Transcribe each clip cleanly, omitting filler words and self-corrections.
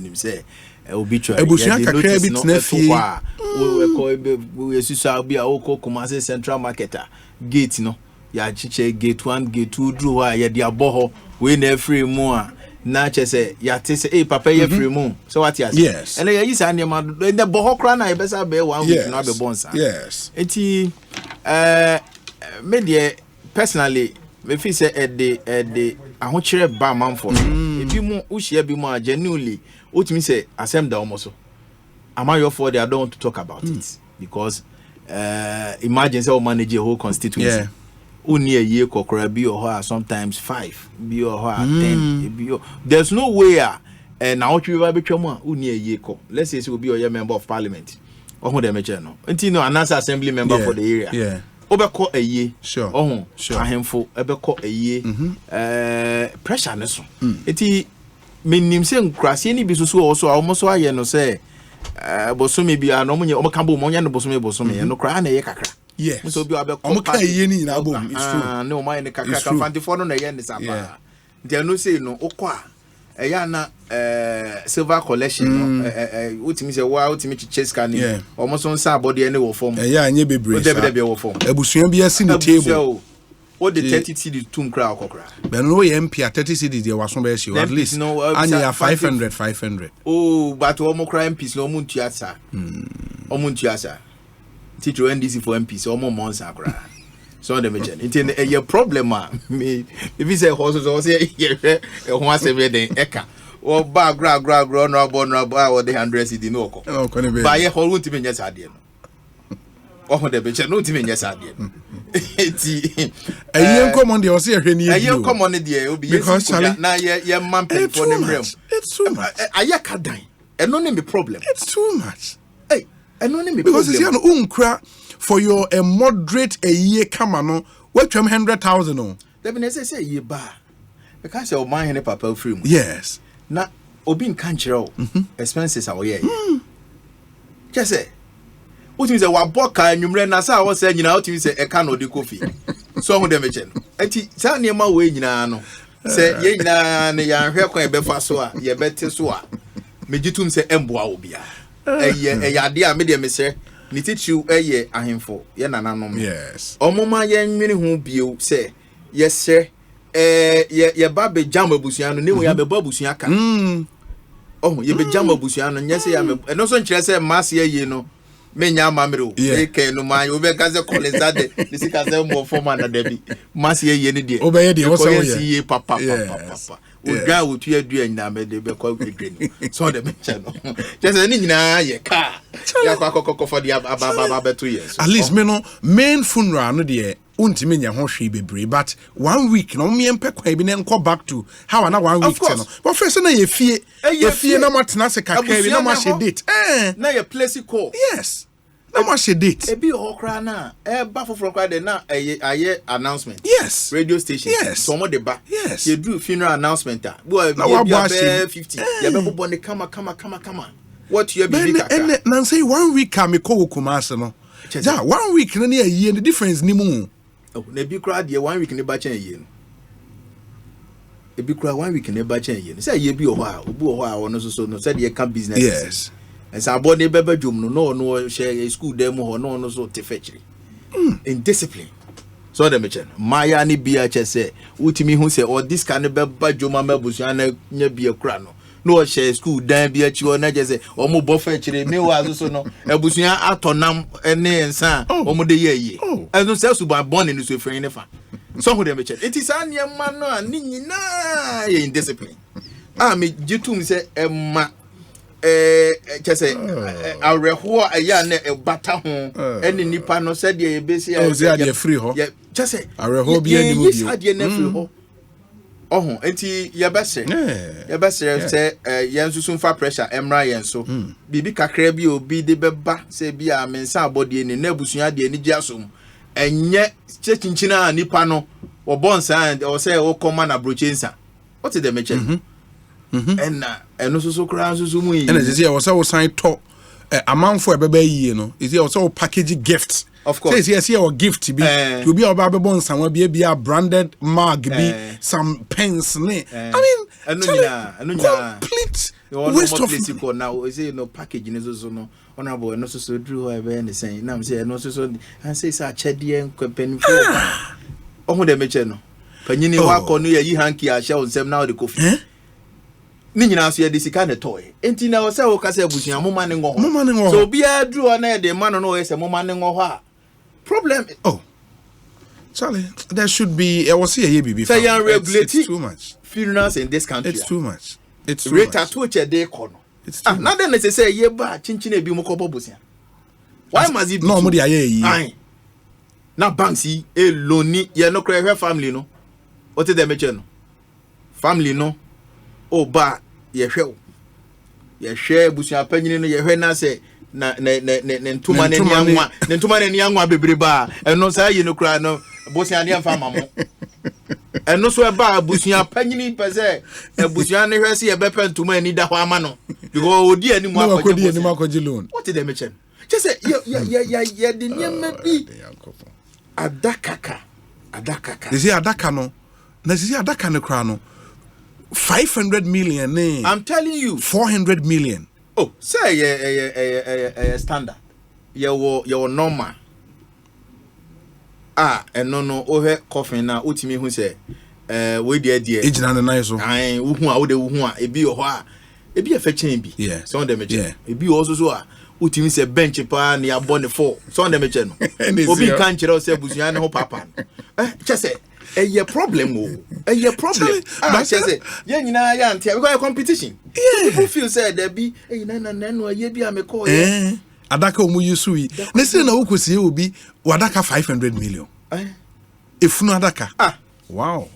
him say obituary ebusuan kakra bi tena fie we susa bi a oko Kumasi Central Marketer gate no ya chiche gate 1 gate 2 dru wa ya dia boho we na free mu a na che say ya te say papa ya free mu so what ya say yes and ya yi sa nema the boho kra na e be sa be 1 week na be bonsa yes enti me de personally me feel say e de ahochire ba manfo ebi mu uhia bi mu a genuinely ultimately say asem da almost so am I your for I don't want to talk about it because imagine say we manage a whole constituency only a year kokora bi or sometimes 5 bi or 10 bi there's no way na what we be twam a only a year ko let's say we be a member of parliament ohun dem eche no until no announce assembly member for the area obeko a year sure ahemfo ebeko a year pressure ne so enti menim se nkrase ni bi so also almost aye no say bosome bi a no munye omaka mo nya no bosome no kra na ye kakra yes so bi abeko omaka ye ni na bom it's true no my ne kakra ka fanti for no na ye ne sapa they no say no okwa eya na silver collection no utimi say wa utimi chase can almost on sa body any wo form eya anye bebre sa be wo form abusuan bi asi ni table what the 30 cedi tum kra okokra but no MP 30 cedi dey waso be shi at least anya 500 oh but omo kra MPs no omo ntuasa omo teacher NDC for MPs omo monsa kra so the mention it a problem me if you say horses or say e ho asem den eka o ba gra no abo or the 100 cedi no ko ba ye ho won ti me nyasa ade no oh the mention no ti me nyasa ade no eti ayen common dey o say ehwe ni ayen common dey obi yes na ye man pay for them realm it's too much aye kadan eno ne me problem it's too much hey eno ne me because problem because you know unkra for your a moderate a year come on what 100,000 no there be say ye ba because your man he papa free mu yes na obi nkan kire o expenses are ye just say what means wa boka anwumre na sa wo say nyina what means say e ka no de kofi so hu dem eche no enti sa ne ma we nyina no say ye nyina ne ya hwe kwan be fa so a ye bete so a megitum say emboa obia eye ade a me de me say ni teachu eye ahemfo ye nananom yes omoma ye nwene hu bio say yes sir ye ba be jam abusuan no ne wo ya be ba abusuan ka oh ye be jam abusuan no nyese ya me no so nkire say mass ye no menya mamero e ke no man we be kaze koleza de disi kaze mo forma na debi mass ye ne de obeye de wo so ye papa oga otu adua nyina me de be kwa gwedwenu so de mention no just any nyina ye ka ya kwa kokoko for the aba beto yes at least me no main funeral no de untimi nya ho hwe bebre but 1 week no me empe kwa bi ne nko back to how na 1 week no but first na ye fie na matena se kakra bi na ma she date na ye place call yes na ma she date e bi ho kra na ba foforo kra de na aye announcement yes radio station yes so mo de ba yes ye do funeral announcement boy be 50 ye be bobo ne kama what you be kakra na say 1 week ka me ko Kumasi no ja 1 week na ye ye the difference ni mu na bi kra de 1 week ne ba chen ye no e bi kra 1 week ne ba chen ye no say ye bi o ho a obi o ho a ono so no say de ka business yes and say about the beba dwom no share school dem ho no so te fetchiri in discipline so dem chen maya ni bia che say utimi hu say or this kind beba dwom amabusu na nya bia kra no share school dan bia chi na je say o mo bo fetchiri me wa so no abusuan atonam ene ensa o mo de ye and no say suban born in so free ne fa so hu dem chen it is an yema no ani nyina ye in discipline me jitum say emma say areho aya na bata ho ene nipa no said ye besi ya free ho just say areho bi ani mu bi ade na free ho oh enti ye bese say yensusu fa pressure emra yen so bibi kakra bi obi de beba say bi a mensa abode ni na abusua de ani giasom enye chechinchina nipa no wo bonsa o say o command abrochensa what is the mention and no so kra so mu yi and say was sign to a man for a baby, you know, is also package gifts. Of course. Says yes, here or gift be to be a baby bon somewhere be a branded mug be some pens. I mean, complete waste of now. Is it no packaging is also no honorable and also so drew over and saying now say no so and say chedi and pen for oh the mechano. Panini walk on you hanky I shall say now the coffee. Nina so this kind of toy. Enti na say o ka say busia mo man ngo. So be a drew on the man no is a mo man ngo. Problem. Oh, Charlie, there should be. I was here before. Say it's too much. Funerals in this country. It's too much. It's too rate much. To a day corner. It's too much. Now then, they say, "Yeah, but chinchine be moko bobusia." Why must it be? No, mudi aye. Aye. Now Banksy, a lonely, you no cry her family no. What is the mention? Family no. Oh, ba, ye share. Ye share busia penny no ye na say. Na ntuma ne yanwa bebreba eno say you no kra no bosia ne amfa mamo eno so e ba bosia panyini pese e bosia ne hwese ye bepe ntuma ani da ho ama no because odi ani mu akwaje loan what did they mention just say ya de nyema bi adakaka they say adaka no na say adaka ne kra no 500 million ne I'm telling you 400 million. Oh, say a standard. You normal. And no, oh, coffin now. Ultimate who say, we dear. Age na na so. Aye, who be a fetching be. Yeah. So them it be also so. Ultimate say bench pa ni abone 4. So them no. Obi kan chiro say busuan ho papa. Just say a problem. A problem. But say, yeah, you know, yeah, we got a competition. Yeah. People feel say there be, hey, no, ye be a me call. Adaka omu yusui. Nese na ukosi obi wadaka 500 million. If no adaka. Wow.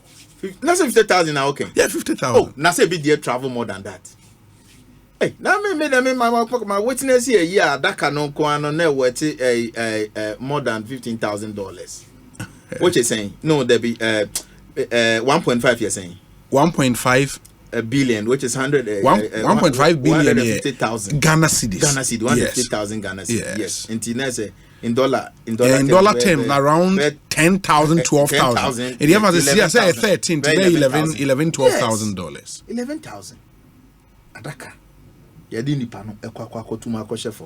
Let's say 50,000 now, okay. Yeah, 50,000. Oh, now say be there travel more than that. Hey, now me my witness here, yeah, adaka no ko ano na worth more than $15,000. What you saying? No, there be 1.5 you're saying. 1.5 billion, which is 1.5 billion 150,000 Ghana cedis. 150,000 Ghana cedis. Yes. In dollar term around 10,000, 12,000. And you have to see, I say 13 today, 11, 12,000 dollars. 11,000. Adaka. Yadi ni pano ekwa tuma ko chef.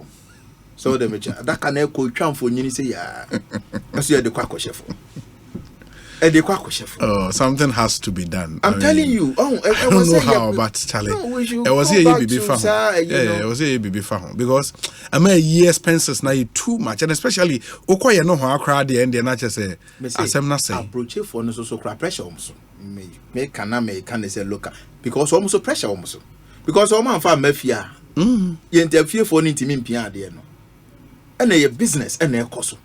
So the mecha adaka na ko twamfo nyini say ya. Aso ya de kwa ko chef. Oh, something has to be done. I'm telling you. Oh, I don't know how, but Charlie, I was here I was here because I mean year expenses now too much, and especially okoye no ho akra de and na say asem na say approach for no so pressure almost me can say local because almost pressure almost because o man fa mafia ye interfere for no intimi mpia de no and a business and a cost.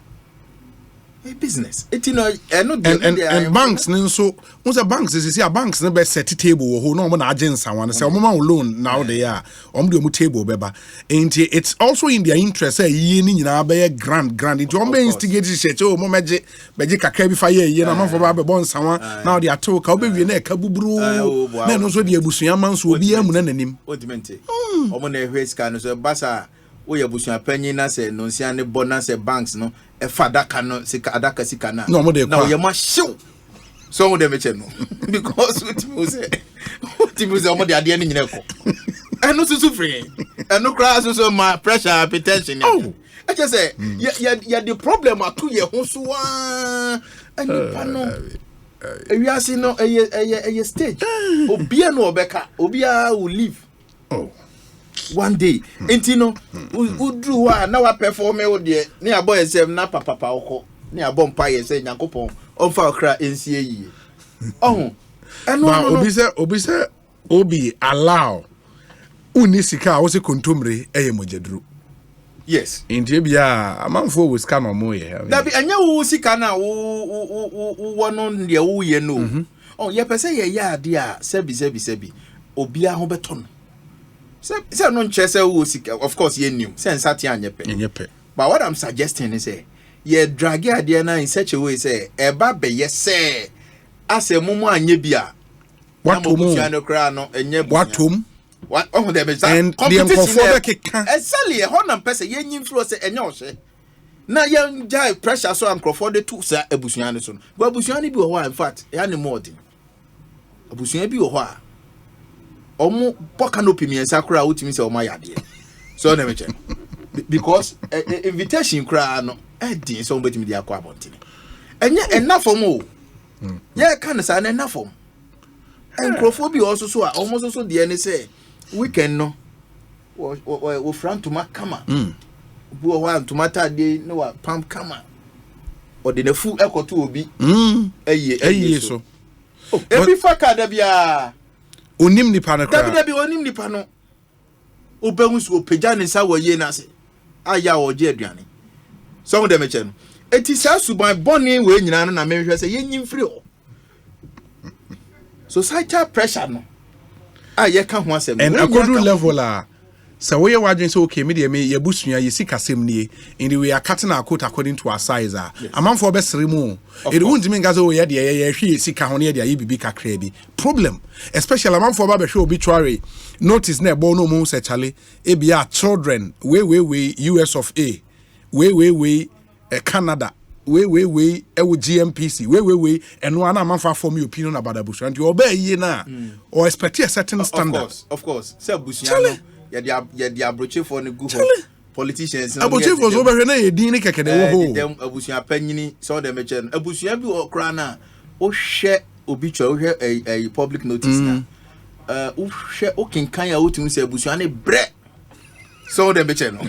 A business. It you know and banks so most banks is see banks never set table who no man agents and say loan now they are do table beba. And it's also in their interest say ye ni na be grand it you instigate say oh mo meje kakra bi fa ye na man for ba bon sawan now they are talk ka be wie na ka buburu na no so de abusua man so obi amu na nanim ultimately omo na ehwe ska no so basa wo ye abusua panyin na say no sia ne bonus banks no e fada kano sika adaka sika na no mo de now ye ma show so mo de me che no because what you say omo de ade ni nyina ko eno susu free eno cry so my pressure hypertension I just say ya the problem are to ye ho so ani pano we are see no a stage obi no obeka obi will leave one day entino udru wa na wa perform e de ne abo esem na papa okọ ne abo mpa ye se Yakopon onfa okra ensie yi eno obi allow uni sika wo se kontomre eye mojaduru yes enti bia amanfo wo sika no mo ye da bi anya wo sika na wo wono de wo ye no ye pese ye ya ade a sebi obi a ho beto no say no chese wo sika of course ye new say nsati anyepe but what I'm suggesting is say ye drag ade na in such a way say eba be ye say ase mumu anye bia watom What? Oh, there is and the competition. Exactly. A honor person. Yen influence and yours. Na young jai pressure so and for the two sir Ebusiani son. But Busiani be a in fact, any more thing. Abusiani be a while. Omo pokanopi me and sakura out me say my idea. So never check. Because invitation cry no eh somebody me dia kwa bontine. Enya enough for mo. Yeah, can say enough for. And Crophobia also so almost also the NSA say weekend no. We front to my kama. Who want to matter de no pump kama. Or the full echo to be. So. Every faka da bia. Onim nipa no kra. Da bia onim nipa no. Obehun so pagya ne sa wo ye na se. Aya wo je aduane. Some of them echen. Eti sa suban boni we nyina no na mehwe se yenyim free o. Societal pressure no. Ye ka ho asem. And according level so we are watching so okay me ye busua ye sika sem nie in the way are cutting our coat according to our size a man for best remove it won't mean gazo ye de hwe sika ho ne de ye bibi kakra bi problem especially a man for ba show obituary notice na bo no mu se chale e bia children we US of A we Canada we ewo GMPC we and one man for form your opinion about abusua and you obey ye na or expect a certain standard of course say abusua yeah, the abroche for the good politicians. Abroche for so very na edin ni keke de wo ho. Dem abusua panyini so dem eche no. Abusua bi okra na o hwe obituary o hwe a public notice na. O hwe o kinkan ya otum se abusua ne bre. So dem eche no.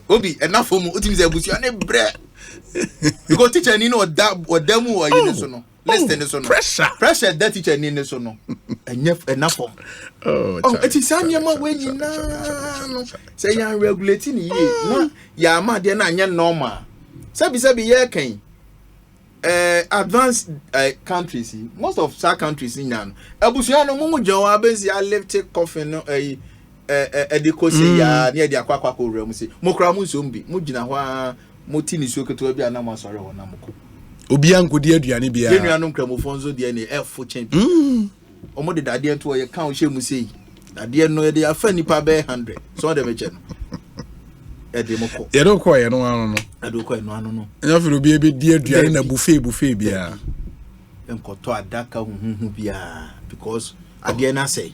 Obi enough for mu otum se abusua ne bre. Because teacher ni no o demu o yin so no. Listen so no. Pressure that teacher ni so no. Enough for. Oh, it is an yama when you know. Say, I'm regulating ye. No, ya ma, dear, na normal. Sabi, ye can. Advanced countries, most of our countries in Yan. Abusiano Mumu Joabes, ya left take coffin, a decosi ya near the aquaco room. Mokramu Zumbi, Mujina, Motini Suka to be an amasara or Namuko. Obianco dear Dianibia, General Cramofonzo, the F for champion. Omo de dadie to ye kan hwe mu sei dadie no de afa nipa be 100 so de meche no e de moko ye do ko ye no anu no e do ko ye no anu no enya firo bi e di aduane na buffet bia enkoto adaka huhu bia because adie na say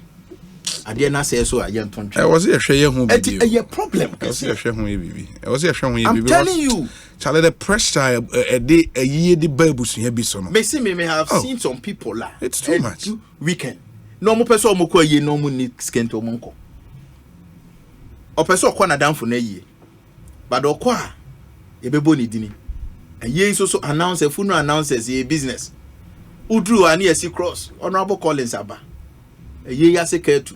so aye nton twa e was ye hwe ye hu bi e ye problem was ye hwe hu ye bibi e was ye hwe hu ye bibi I'm telling you chale the pressure a year the babusu bi so no me have seen some people la it's too much weekend no mo person mo ko ye no mo ni skento mo nko o person ko na danfo na ye but o ko a e bebo ni dini ye so announce a funeral announces ye business udru ani esi cross honorable Collins aba ye ya seketu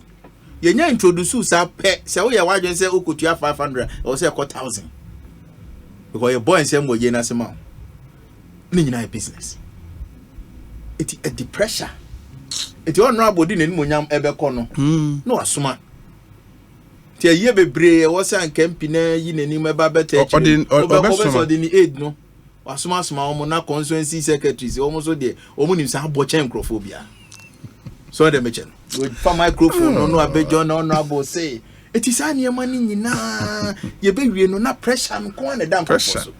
ye nya introduce sa pe se wo ye wadwen se okotua 500 or se 1000 because your boy and say mo ye na se ma ni nyina business it a depression it honorable di nenu monyam ebeko no no asoma ti ye bebre wo se ankampi na yi neni meba beta echi obeso di ni aid no asoma omo na constituency secretaries omo so de omo nim sa abo chenkrofobia so de mechen with for microphone no abejo no honorable say it is any money nyina ye be wie no na pressure no ko na dan pressure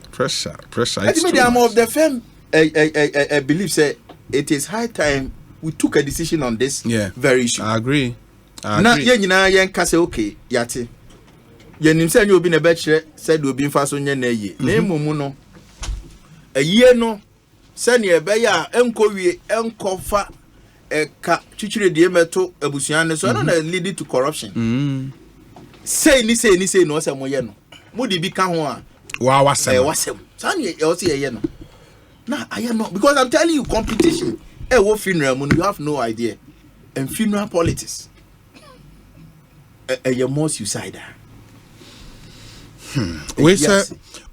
I think the of the firm I believe say it is high time we took a decision on this very issue. I agree. Na ye nyina ye nka say okay yate ye nim say obi na be kire said obi mfa so nya na ye na emumu no aye no say ne be ya enko wie enko fa ka chichire de meto abusuan ne so na lead to corruption. Say ni no say mo ye no mo di bi ka ho a wa wasem san ye o say ye no na I am not because I'm telling you competition wo funeral you have no idea and funeral politics you're more suicidal. We say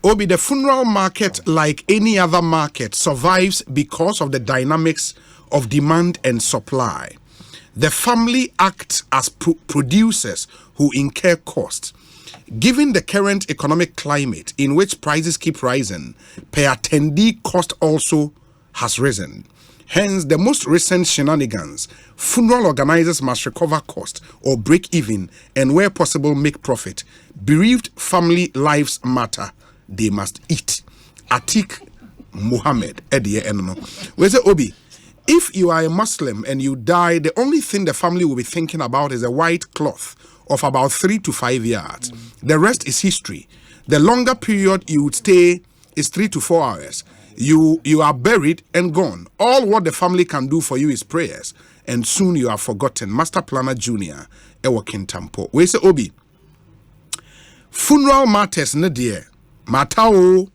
Obi, the funeral market like any other market survives because of the dynamics of demand and supply. The family acts as producers who incur costs. Given the current economic climate in which prices keep rising, per attendee cost also has risen. Hence, the most recent shenanigans. Funeral organizers must recover cost or break even and where possible make profit. Bereaved family lives matter. They must eat. Atik Muhammad. Where's it, Obi? If you are a Muslim and you die, the only thing the family will be thinking about is a white cloth of about 3 to 5 yards. The rest is history. The longer period you would stay is 3 to 4 hours. You are buried and gone. All what the family can do for you is prayers, and soon you are forgotten. Master Planner Junior, Ewo Kintampo. We say Obi. Funeral matters ne dear. Matao.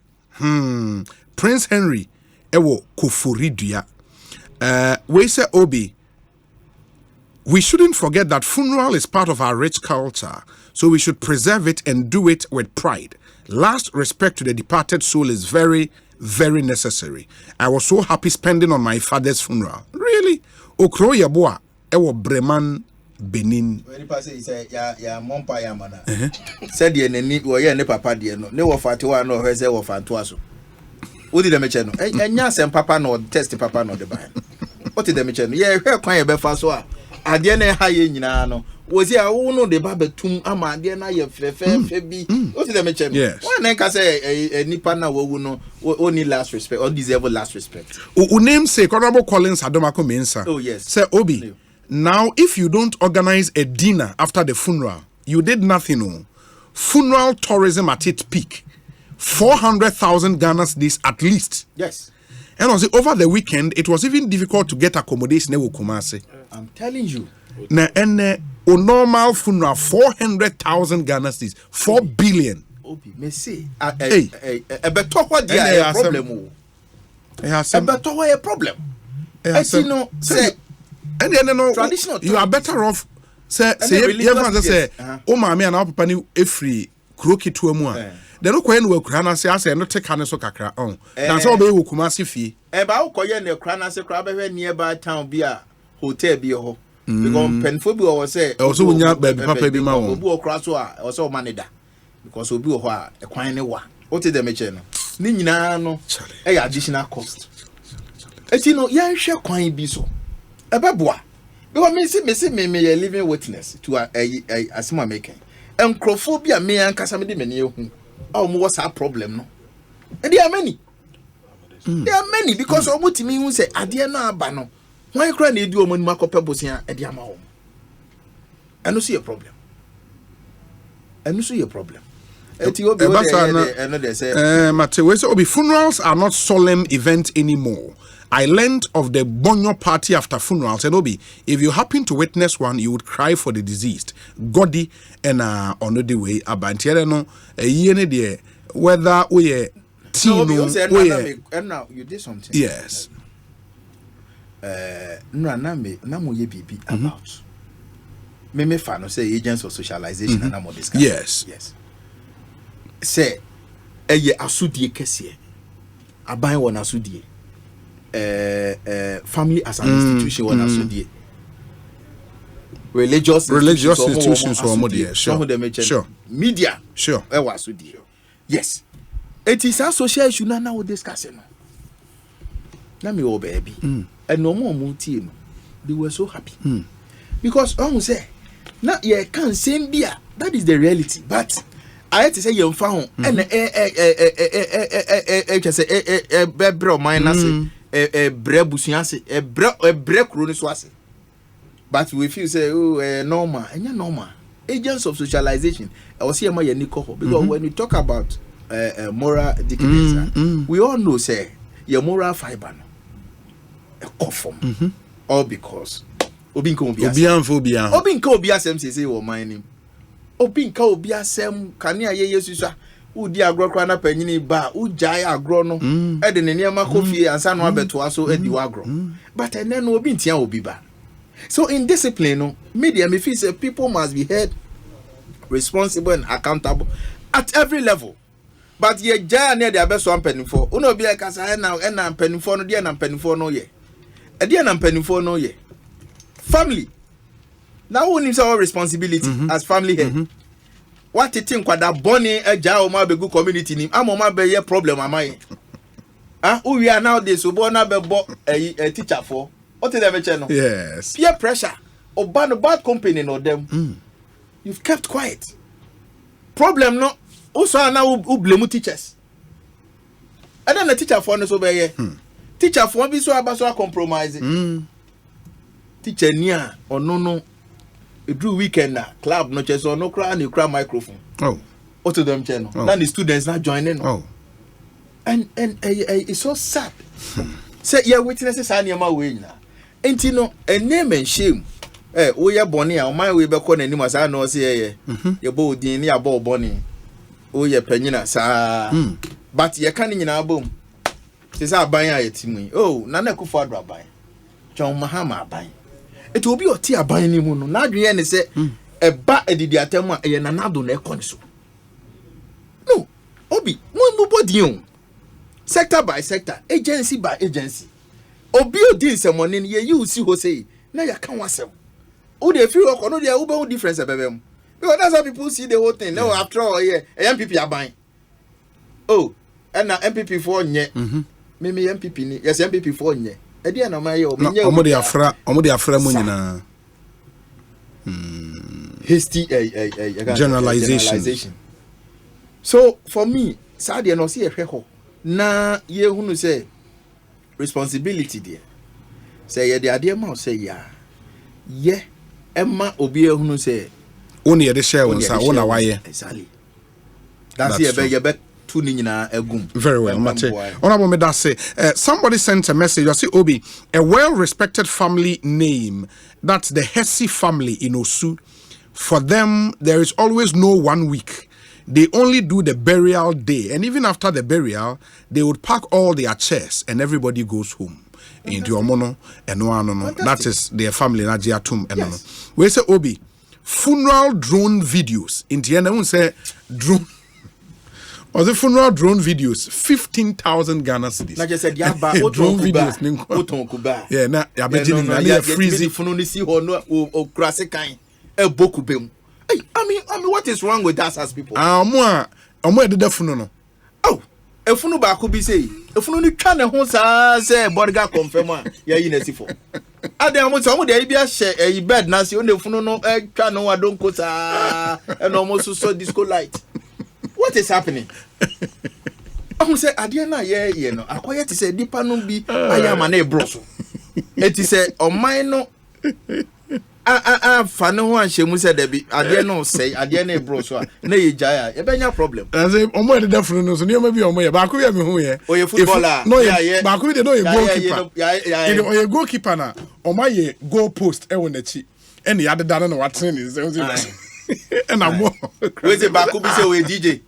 Prince Henry, Ewo Kufuridua. We say Obi. We shouldn't forget that funeral is part of our rich culture, so we should preserve it and do it with pride. Last respect to the departed soul is very, very necessary. I was so happy spending on my father's funeral. Really? Okro Yaboa, Ewo Breman, Benin. When you pass it, say, ya mompa ya mana. Said ye ne papa dear no. Ne wo fatuwa no heze wo fantuaso. What did the mention? Enya sem papa no test papa no the ban. What did the mention? Yeah, where kwan ye be fa so a. Ade na ha ye nyina no. Was here wo no de ba betum ama ade na ye fefe bi. What did the mention? Why na ka say nipa na wo no only last respect or deserve last respect. O name say Honorable Collins Adomako Mensa. Oh yes. Say Obi. Now if you don't organize a dinner after the funeral, you did nothing. Oh. Funeral tourism at its peak. 400,000 Ghana cedis at least. Yes. And also over the weekend, it was even difficult to get accommodation in Kumasi. I'm telling you. Na a normal funeral 400,000 Ghana cedis, 4 billion. Obi, me say, better what dia problem. Better what a problem. You know, say, and then no, traditional. You are better off. Say, everyone say, oh my man, our papa a free crooked to a more. Then no kwen we kura na se ase no te kan so kakra on na so be wo Kumasi fie ba wo koye ne kura na se kura be hwe nearby town bi a hotel bi ho because penfo bi wo say e so wonya ba bi papa bi ma wo obi wo kura so a wo so manida because obi wo ho a e kwan ne wa o te dem che no ni nyina no e ya additional cost eti no ya hwe kwan bi so e be boa because me living witness to asima making encrophobia me ankasa me de meni ehu. Oh, what's our problem? No, and there are many. There are many because of what me who say, "Adia na abano." Why cry need do money mark up here at the amount? I don't see a problem. Funerals are not solemn events anymore. I learned of the Bonyo party after funerals, and Obi, if you happen to witness one, you would cry for the deceased. Godi and on the way abantiere no yene de whether we and now you did something. Yes. No na mo ye bibi about. Me fa no say agents of socialization and am discuss. Yes. Say eye asudie kese. Aban won asudie. Family as an institution one asudie. Religious institutions for media. Sure. Media. Sure. Yes. It is a social issue now we discussing. Na me o baby. And no more multi. They were so happy. Because almost say now you can same beer. That is the reality. But I had to say you found and just say bro minus brebusianse brek. But we feel say normal and normal agents of socialization. I was here my because when we talk about moral decadence, we all know say your moral fiber a conform all because obinka obiasem say wo mining obinka obiasem kania ye yesusa udi agro kra na panyini ba ujai agro no e de ne niam akofie ansa no abeto aso edi agro but ene no obi ntia obi ba. So in discipline, no, media, me feel say people must be held responsible and accountable at every level. But ye jaya near the best one penny for. Uno be like as I now and I'm penny for no dear and penny for no ye. A dear and penny for no ye. Family. Now who needs our responsibility as family head? What you think what that bonny a jao ma be good community name? I'm on my be problem am I? we are nowadays so born a teacher for what did they channel? Yes. Peer pressure or bad company no them. You've kept quiet. Problem no also now who blame teachers. And then the teacher for no so be teacher for be so about compromise. Teacher near or no do weekend na club no just or no cry microphone. Oh. What to them channel. Then the students not joining. Oh. And it's so sad. Say yeah witnesses are near my way now. Ain't you know a name and shame. We are bonny on my way back on any mas I know say your bow din near ball bonny. Oh yeah penina sa but you're canning in our boom. Says I buy a team. Oh Nana Kufadra buy. John Mahama buy. It will be your tea buying him. Now the end say a bat a diatema a nanado ne consul. No, Obi, no body sector by sector, agency by agency. Obi odin someone in ye you see who say, now you can't want some. Oh, they feel like no, they are no difference about them. Because that's how people see the whole thing. No, after all, yeah, MPP are buying. Oh, and now MPP for nye. Maybe MPP ni, yes, MPP for nye. Edia na my yo. Omodi afra munina. Hasty generalization. So for me, Sadia no see a hweho. Na ye hunu say responsibility there. Say ye the idea ma say ya. Ye emma obi hunu say only the share one sa one awaye. Exactly. That's ye be two nyina egum. Very well, Mate. Honorable me that say somebody sent a message. I say Obi, a well-respected family name. That's the Hesse family in Osu. For them, there is always no 1 week. They only do the burial day, and even after the burial, they would pack all their chairs and everybody goes home. In Diomono and no. That is their family. Yes. We say Obi, funeral drone videos. In the end, I won't say drone. Or the funeral drone videos, 15,000 Ghana cedis. I just said, yeah, but drone videos. Yeah, na ya beginning na ya freezing. Fununisi ho no o krase kan e boku bem. Hey, I mean, what is wrong with us as people? Omo e de funu no. Oh, e funu ba ko bi say, e funu ni twa ne ho sa say bodyguard confirm a ya yi na sifo. Ade am so omo de bia share e bed na say o ne funu no e twa no wa don ko sa e no mo so disco light. What is happening? I say ade na ye no akoye ti say dipa no bi ayama na e broso. Eti say o man no fane ho anhemu se da bi ade no say ade na e broso a na ye jaya e benya problem. I say omo de defro no so ne ma bi omo ye ba ko ya me hu ye. O ye footballer. No ye ba ko de no ye goalkeeper. O ye goalkeeper na o ma ye goal post e won achi. E ya de da na watene ni say and I'm more. Where's the back? Be say we DJ.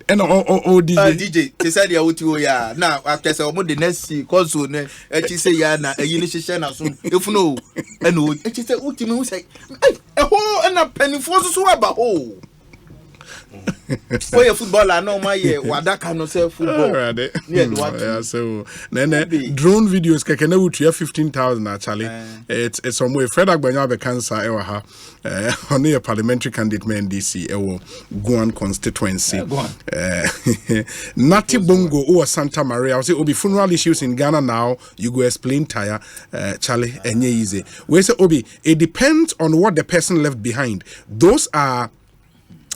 And DJ. DJ. They said ya uti o ya. Now after say omo the next console ne. Echi say ya na eyi ni hihye na so. If no, and no. Echi say uti me who say. Eh, ho na penifo so aba ho. For your footballer no my ye wada kan no say football. Yeah, so drone videos keke na wutu 15,000 actually. It's somewhere Fred Agbanya be cancer ewa ha. On a parliamentary candidate man DC ewo Guan constituency. Nati Bongo or Santa Maria. I say Obi funeral issues in Ghana now. You go explain tire Charlie enye easy. We say Obi it depends on what the person left behind. Those are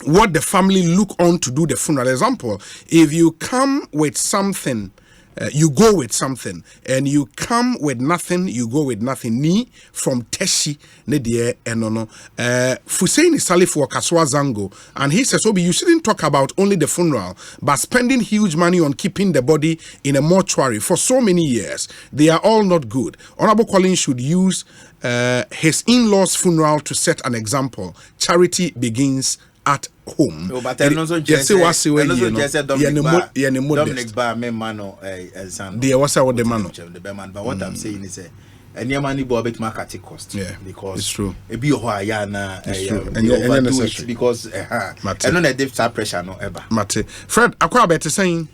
what the family look on to do the funeral. Example, if you come with something, you go with something, and you come with nothing, you go with nothing. Ni from Teshi, Nedie, Enono, Fusaini Salif for Kaswa Zango, and he says, Obi, you shouldn't talk about only the funeral, but spending huge money on keeping the body in a mortuary for so many years. They are all not good. Honorable Collins should use his in-laws' funeral to set an example. Charity begins at home. No, but then also just Dominic Bar me mano son. There was our demand. The man, but what I'm saying is any money bo bit market cost. Yeah, because it's true. E bi ho ya na and because and no dey pressure no ever. Mate. Fred, akwa bet saying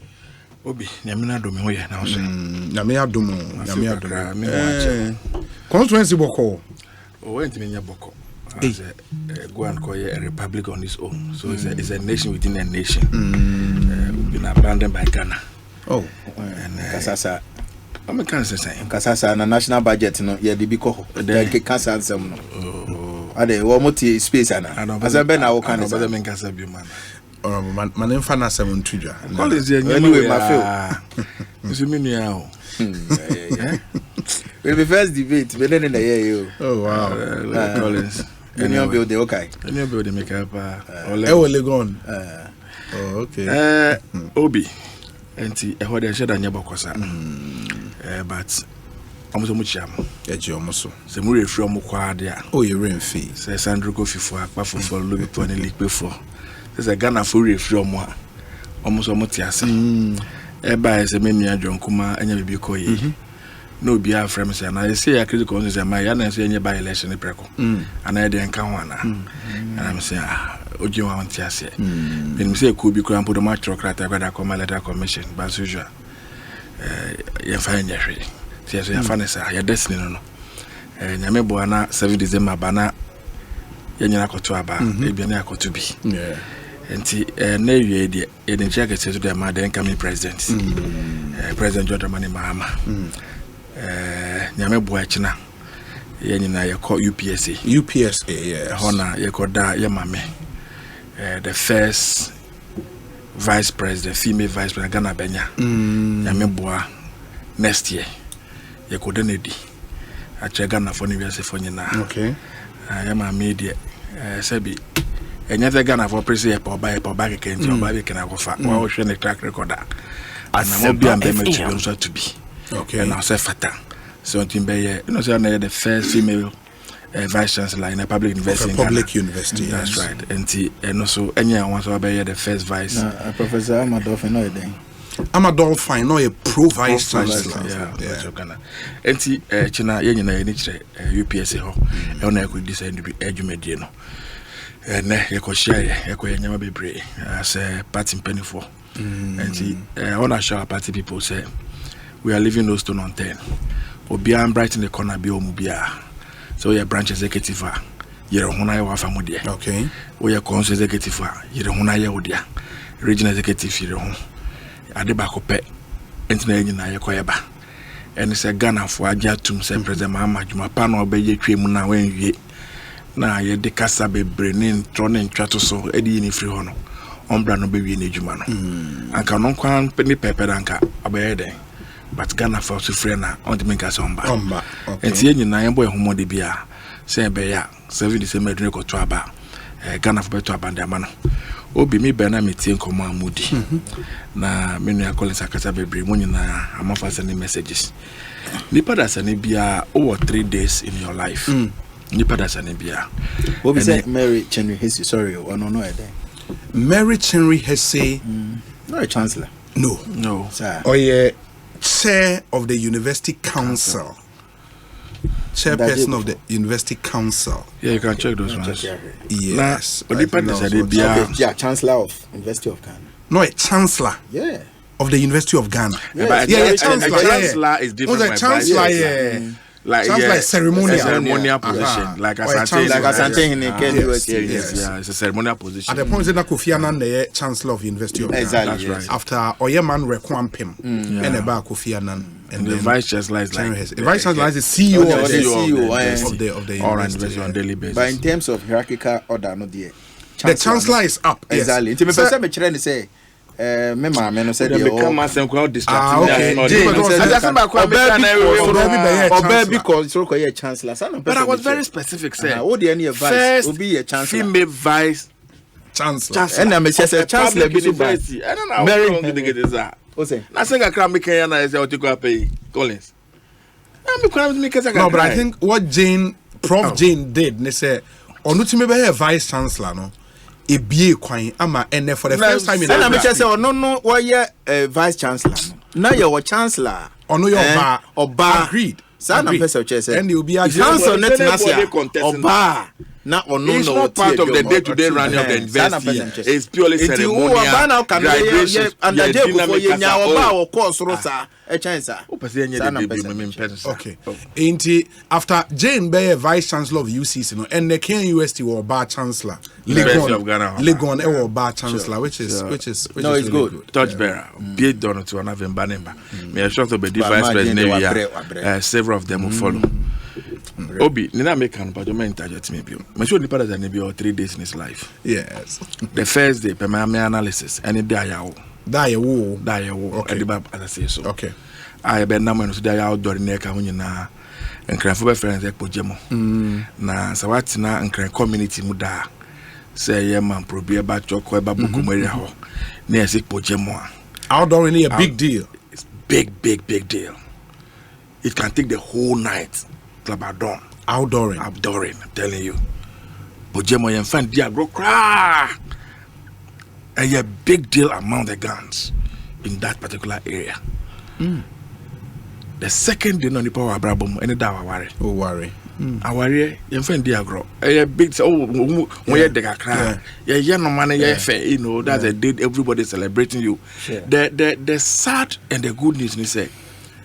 Obi, nyamina do me ho ye na so. Nyamia do mo. Constituency boko. O went me nya boko. Go and call a republic on its own. So it's a nation within a nation. Been abandoned by Ghana. Oh, Kasasa. I'm can't say Kasasa na national budget no ye de bi ko. De kasa ansem no. Ade wo moti space ana. Asa be na wo kan say men kasa bi man. Man emfa na asem ntudwa. Collins ye anyway my feel. Nso me nua o. We be first debate be then na ye yo. Oh wow. Collins. Union building okay. Union building make up Legon. Oh okay. Obi. Enti e ho de sheda nya bokosa. But omo mu chiam. E je omo so. Se mu refri omo kwa de a. Oh ye renfi. Se Sandro ko fifo akpa fofo lobi to ne likpe fo. Se Ghana fo refri omo a. Omo so mo ti ase. E ba se me nua dwonkuma anya bibi ko ye. No be a frame say na say ya critical on say my ya na say anya by election ne preko. Ana e de nka ho ana. And I'm saying oji wa wanti ase. When say ko bi kura mpo do ma trokrata kwada come letter commission but usual. Ya fa nya hwe. Say so ya fa ne say ya destiny no. Nyame bo na 7 December bana ya nyina koto aba e bi na akoto bi. Yeah. Enti na wie de e de check say to the ma den coming president. President John Dramani Mahama. Nyame bo akina. Ya nyina ya call UPSA, yes. Hona ya koda ya mame. The first vice president, female vice president Ghana Benya. Nyame boa next year. Ya koda nedi. Ache Ghana for ni for nyina. Okay. Ya mame de sabi enyata Ghana for president pa ba keke nti oba be kana go fa. Wa wo hwe ne track record a. Na mo bia mbema chigo nso to be. Okay. And I say fata. So Timbe, you know, so the first female vice chancellor in a public university. Of a public university. That's right. And also, anyone wants to be the first vice. Professor Amadolph, no, then. Amadolph, no, a pro vice chancellor. Yeah. And China, you know, UPSA, and I could decide to be educated. And you could share, you could never be brave as a party penny for. And I want to show party people say, we are leaving those stone on 10. Obian bright in the corner be omubia. So your branch executive you're huna ya wafa mudia. Okay. We are council executive you're huna ya odia. Regional executive you're home. Adeba kope entina nyina ya koyeba. And say Ghana for aja tum say president Mahama Juma pa na obeye twemu na wenwie. Na ye de kasa bebre ne trone ntwato so edi ni free hono. Ombra no be wie na ejuma no. Anka no kwan ni pepe danka abaye den. But Ghana for to friend on the make us omba. Okay. And see na yembo ehumo de bia. Say be ya 7 December do ko to aba. Ghana for beto abanda ma no. Obi mi be na metie nkomo amudi. Na menu akole sakata bebre mo nyina amafa send messages. Nipa da sane bia over 3 days in your life. Nipa da sane bia. Obi say Mary Chenry Hesse, sorry, or no Mary Chenry Hesse, no a chancellor. No. Sir. Oh yeah. Chair of the University Council. Chairperson of the University Council. Yeah, you can check those ones. Yes. Yeah, Chancellor of University of Ghana. No, a Chancellor. Yeah. Of the University of Ghana. Yeah, Chancellor. Chancellor is different. Was a Chancellor, yeah. Like Chancellor is ceremonial position. Like Asante in yeah, it's a ceremonial position. At the point that Kofi Annan the Chancellor of University of Ghana. Exactly. That's right. After Oyeman Rekwampim and about Kofi Annan. And the vice chancellor is like the vice chancellor is the CEO of the university on daily basis. But in terms of hierarchical order, no dear. The chancellor is up. Exactly. Yes. So, me person me say me mama no say they become myself quite distracting. But I was very specific, say. What the any advice will be a chancellor. Female vice chancellor. And I'm a chancellor university. I don't know how long to get this out. I think I can't make any as I go pay Collins. No, but I think what Prof Jane did, they say, on which maybe a vice chancellor, no, a BA coin, ama, and for the first time in the future, say, no, why you vice chancellor? Now you're a chancellor. Or no, your bar. Agreed. Son of person, and you'll be a chancellor, not or bar. Not or no, it's no, not part of the day-to-day running of the university. It's purely ceremonial. Graduation. Okay. Inti after Jane Bayer vice chancellor of UCC and the Ken UST or bar chancellor. Legon or bar chancellor, which is it's really good. Torchbearer, be done to another Bannemba. May I short of the vice president, several of them will follow. Obi, Nina make an appointment at me. I'm sure the father has maybe 3 days in his life. Yes. The first day, my analysis, and it die. Okay. As I say so. Okay. I been number to die outdoor in Neka and Cranford friends at Pojemo. Na Sawatina and Cran community muda. Say, yeah, man, probably about your Queba Bukumaria near Sick Pojemo. Outdoor really a big deal. It's big deal. It can take the whole night. Outdooring, I'm telling you. Pojemo and fan diagro cry. A big deal among the guns in that particular area. The second day on the power brabum any da worry. Oh worry. I worry and fan diagro. A big where the cry. Yeah, no money, fair, you know, that's a day everybody celebrating you. Sure. The sad and the good news, say,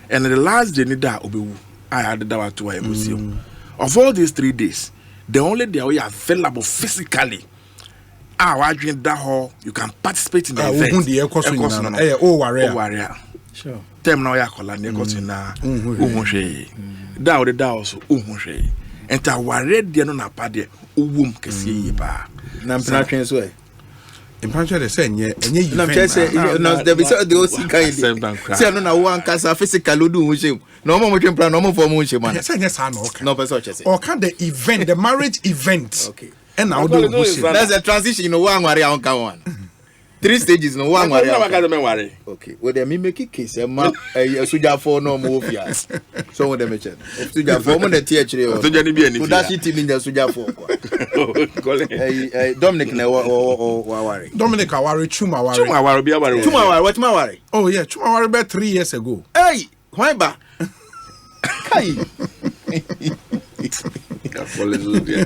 and the last day nida obewu. I had that to a museum. Of all these 3 days, the only day we are available physically. I drink that hall. You can participate in the event. Warrior. Sure. Tem now ya kola ne kosina. Uhunhwe. Da o da also uhunhwe. Enta warrior de no na pa de owum kese yi ba. Na mpena twen so e. Impancho de say enye event. Na say no there be so the osi kind. Say no na one kasa physical do hunhwe. No more twen plan no more for hunhwe man. Say enye sa no okay. No person say. Or can the event, the marriage event. Okay. And now do that's a transition in one worry on can one. 3 stages no one worry. Okay. Well then me make case a soldier for no more fear. So what them mention. Soldier for mo the theatre. Soldier ni bi ani. That shit in the soldier for. Dominic na worry. Dominic worry Chuma worry. Chuma worry what my worry? Oh yeah, Chuma worry about 3 years ago. Hey, why ba? Kai. Okay.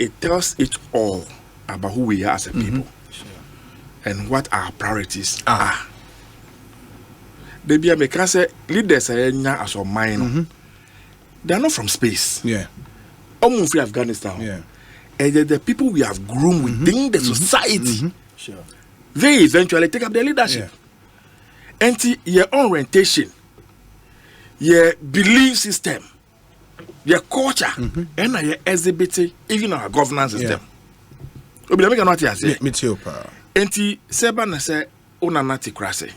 It tells it all about who we are as a people and what our priorities are. They be a leaders as a mind. They are not from space. Yeah. Almost free Afghanistan. Yeah. And the people we have grown within the society. Sure. They eventually take up their leadership. And your orientation, your belief system, your culture, and your exhibit, even our governance system. Me too, pa. And Sebana say, Unanati Krase.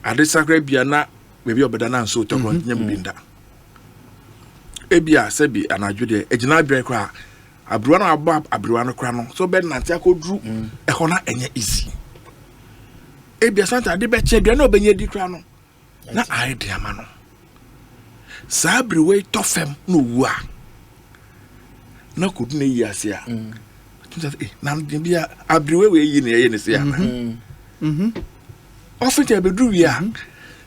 I disagree, Biana, maybe Obedana, so to Nyambinda. Ebia sebi anajude ejina bere kra abruano abab abruano kra no so be nanti akodru e hona enye easy ebia santa de be che bia na obenye di kra no na idea ma no sabri we tofem no wu a na kodu na yi ase a na bia abriwe we yi na ye ne se a ofite be dru wi a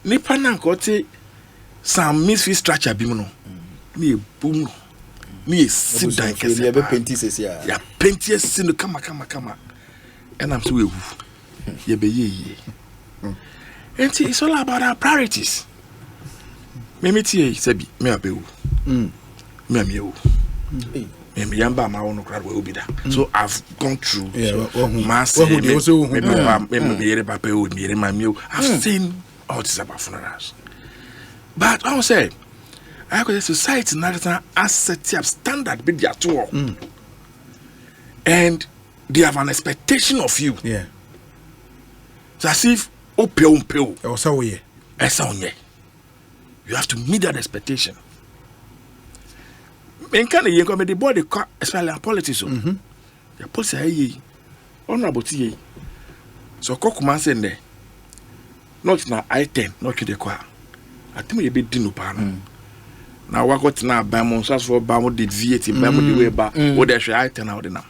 nipa na nkote some misuse structure bi mu no me boom me sit down kese be penti sesi ya ya penti esi no kama and I'm so we ye be ye and it's all about our priorities me tie sabi me abewu me amiewu me yamba ma wono kra we obi da so I've gone through mass me papa o me mamiewu I've seen all this about funerals but I say I could say society now asset up standard be their tool. And they have an expectation of you. Yeah. So as if opeo. Also ye. You have to meet that expectation. Men can you come the body especially politics. The policy honorable ye. So kokuma sende. Not na I-10, not to the kwa. I think you be dinu pa. Now what got now by months for Bamo did VAT, Bamo the way back, what they should I turn out now.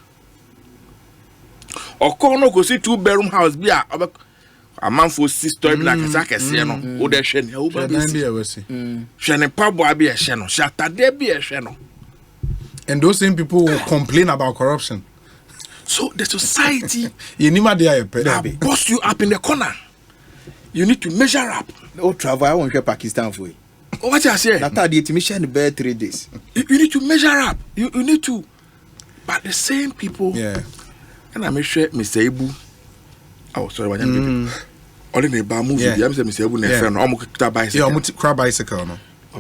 Or corner go see 2-bedroom house be a man for 6 story like a sack as you know, or they should help us. Shannon Pabo be a channel, Shatta there be a channel. And those same people will complain about corruption. So the society you need my dear boss you up in the corner. You need to measure up. Oh, travel, I want to Pakistan for you. What I say? That the mission the bed 3 days. You need to measure up. You need to. But the same people. Yeah. And I make sure Mr. Ebu. Oh, sorry, what I'm only the bar movie. I'm saying Mr. Ebu and friend. I'm going to bicycle. Yeah, I'm going to crab bicycle. No.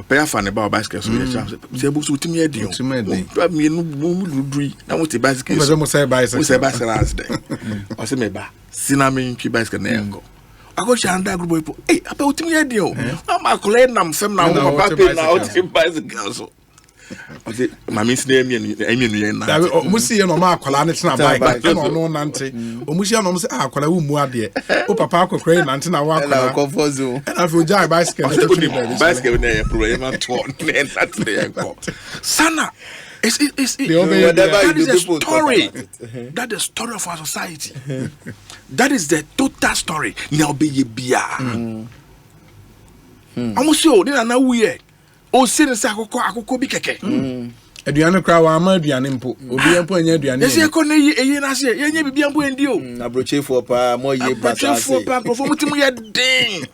Pay a fan about bicycle. So Mr. Ebu so to me a deal. To me, no do. I want to bicycle. I must say bicycle. We say bicycle last day. I say me ba. Cinnamon ki bicycle na go. I go shanda group people. Hey, I pay to me a deal. I'm collect nam fem na mo papa pay na out bicycle so. I say my miss name enu na. Musi ye no ma akwala ne tena bike. No nante. Omusi no say akwala wu mu ade. O papa akokra nante na wa akwala. Na comfort zone. And I feel jai bicycle. Bicycle na e problem to na that dey go. Sana it's that is the story. That is the story of our society. That is the total story. Now be ye bia. Almost so then na we o sin say akoko bi keke. Aduane kra wa ama aduane mpo. Obi empo anya aduane. Ese ko na ye na se ye nya bibia mpo endi o. Abrochefo pa mo ye basa se. Abrochefo pa profo mutim ye den.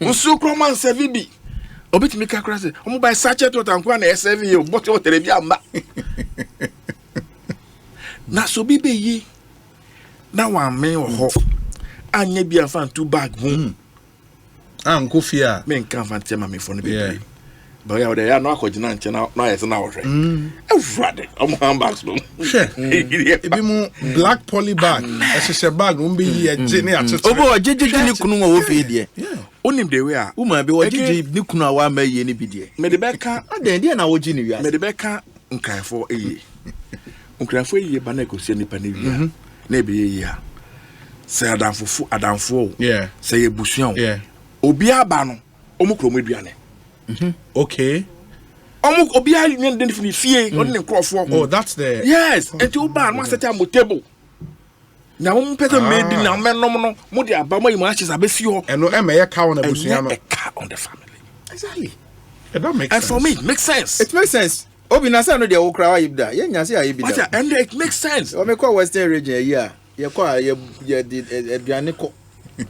Nso kroman sevibi. Obiti mi kakra se omo buy sachet water nkwa na SV ye but water bi amba. Na so bi be yi. Na wa men ho. Anya bi afan 2 bag home. Anko fia. Men kan fan tema me for no be. But ya dey no akogina nche na yes na wohwe. Everade omo handbags no. Sure. Ebi mu black poly bag. Ese bag no be yi eje ne atete. Obo ojejeje ni kunu wo fe de. Onim de we a. Uma be ojeje ni kunu a wa ma ye ni bi de. Me de beka aden de na woji ni wi. Me de beka nkrafo eye. Nkrafo eye ba na ekosie nipa na wi. Na ebe ye a. Say adamfo. Yeah. Say ebusuan. Yeah. Obi aba no omu kromo aduane. Okay. Obi a nyen den fini fie on ne nkrofo. Oh, that's the yes. And you ba no set am table. Na mo pese made na menom no mo de aba mo yi mo achis abesi ho. And no e me cow na busuan no. A car on the family. Exactly. That makes sense. And for me, it makes sense. It makes sense. Obi na say no de wo kra wa yibda. Ye nya say ayi bida. And it makes sense. O me kwa Western region here. Ye kwa ye aduane ko.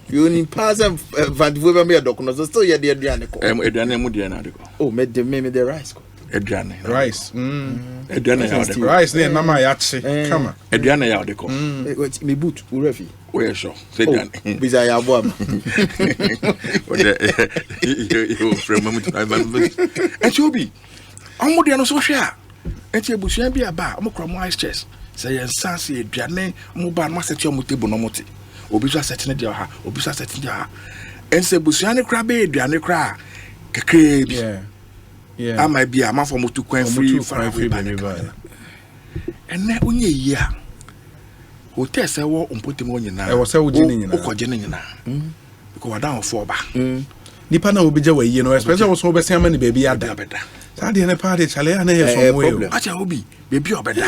You need pass and vandivo me document so still ye de aduane ko. Aduane mu de na de ko. Oh, me the rice ko. Aduane. Rice. Aduane ya de ko. Rice ne na ma ya che. Come on. Aduane ya de ko. Me boot urefi. We sure. Say aduane. Biza ya bo am. You from moment and chobi. Omo de no so hwe a. Enti ebusuan bi aba, omo kro mo ice chest. Say yen sanse aduane mo ba no aseti omo table no mote. Obi so aseti ne de ha, obi so aseti de ha. Ense busuan ne kra be aduane kra kekre bi. Yeah. Am I be a man for motu kwan free ba ne. Enne onye yi a. Hotel say wo ompotem onyina. E wo say wo gine nyina. Okoje ne nyina. Because wadan ofo ba. Nipa na obi je wa yi no, especially wo so be sen amani baby ada. That the party chale na here from way. Acha obi baby obeda.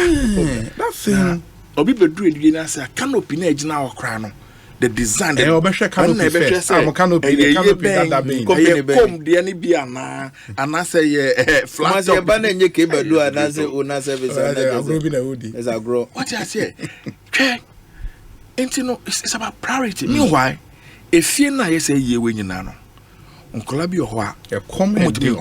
That thing. Obi bedu edue na say canopy na agina okra no. The design the obesha canopy first. Am canopy that be. Come de ani bia na say flat top. Mas ba na nye ke bedu ana say una service na agro bi na odi. Is agro. What I say? Okay. It's about priority. Meanwhile, if you na say ye we nyina no. Onkola bi ho a e come deal.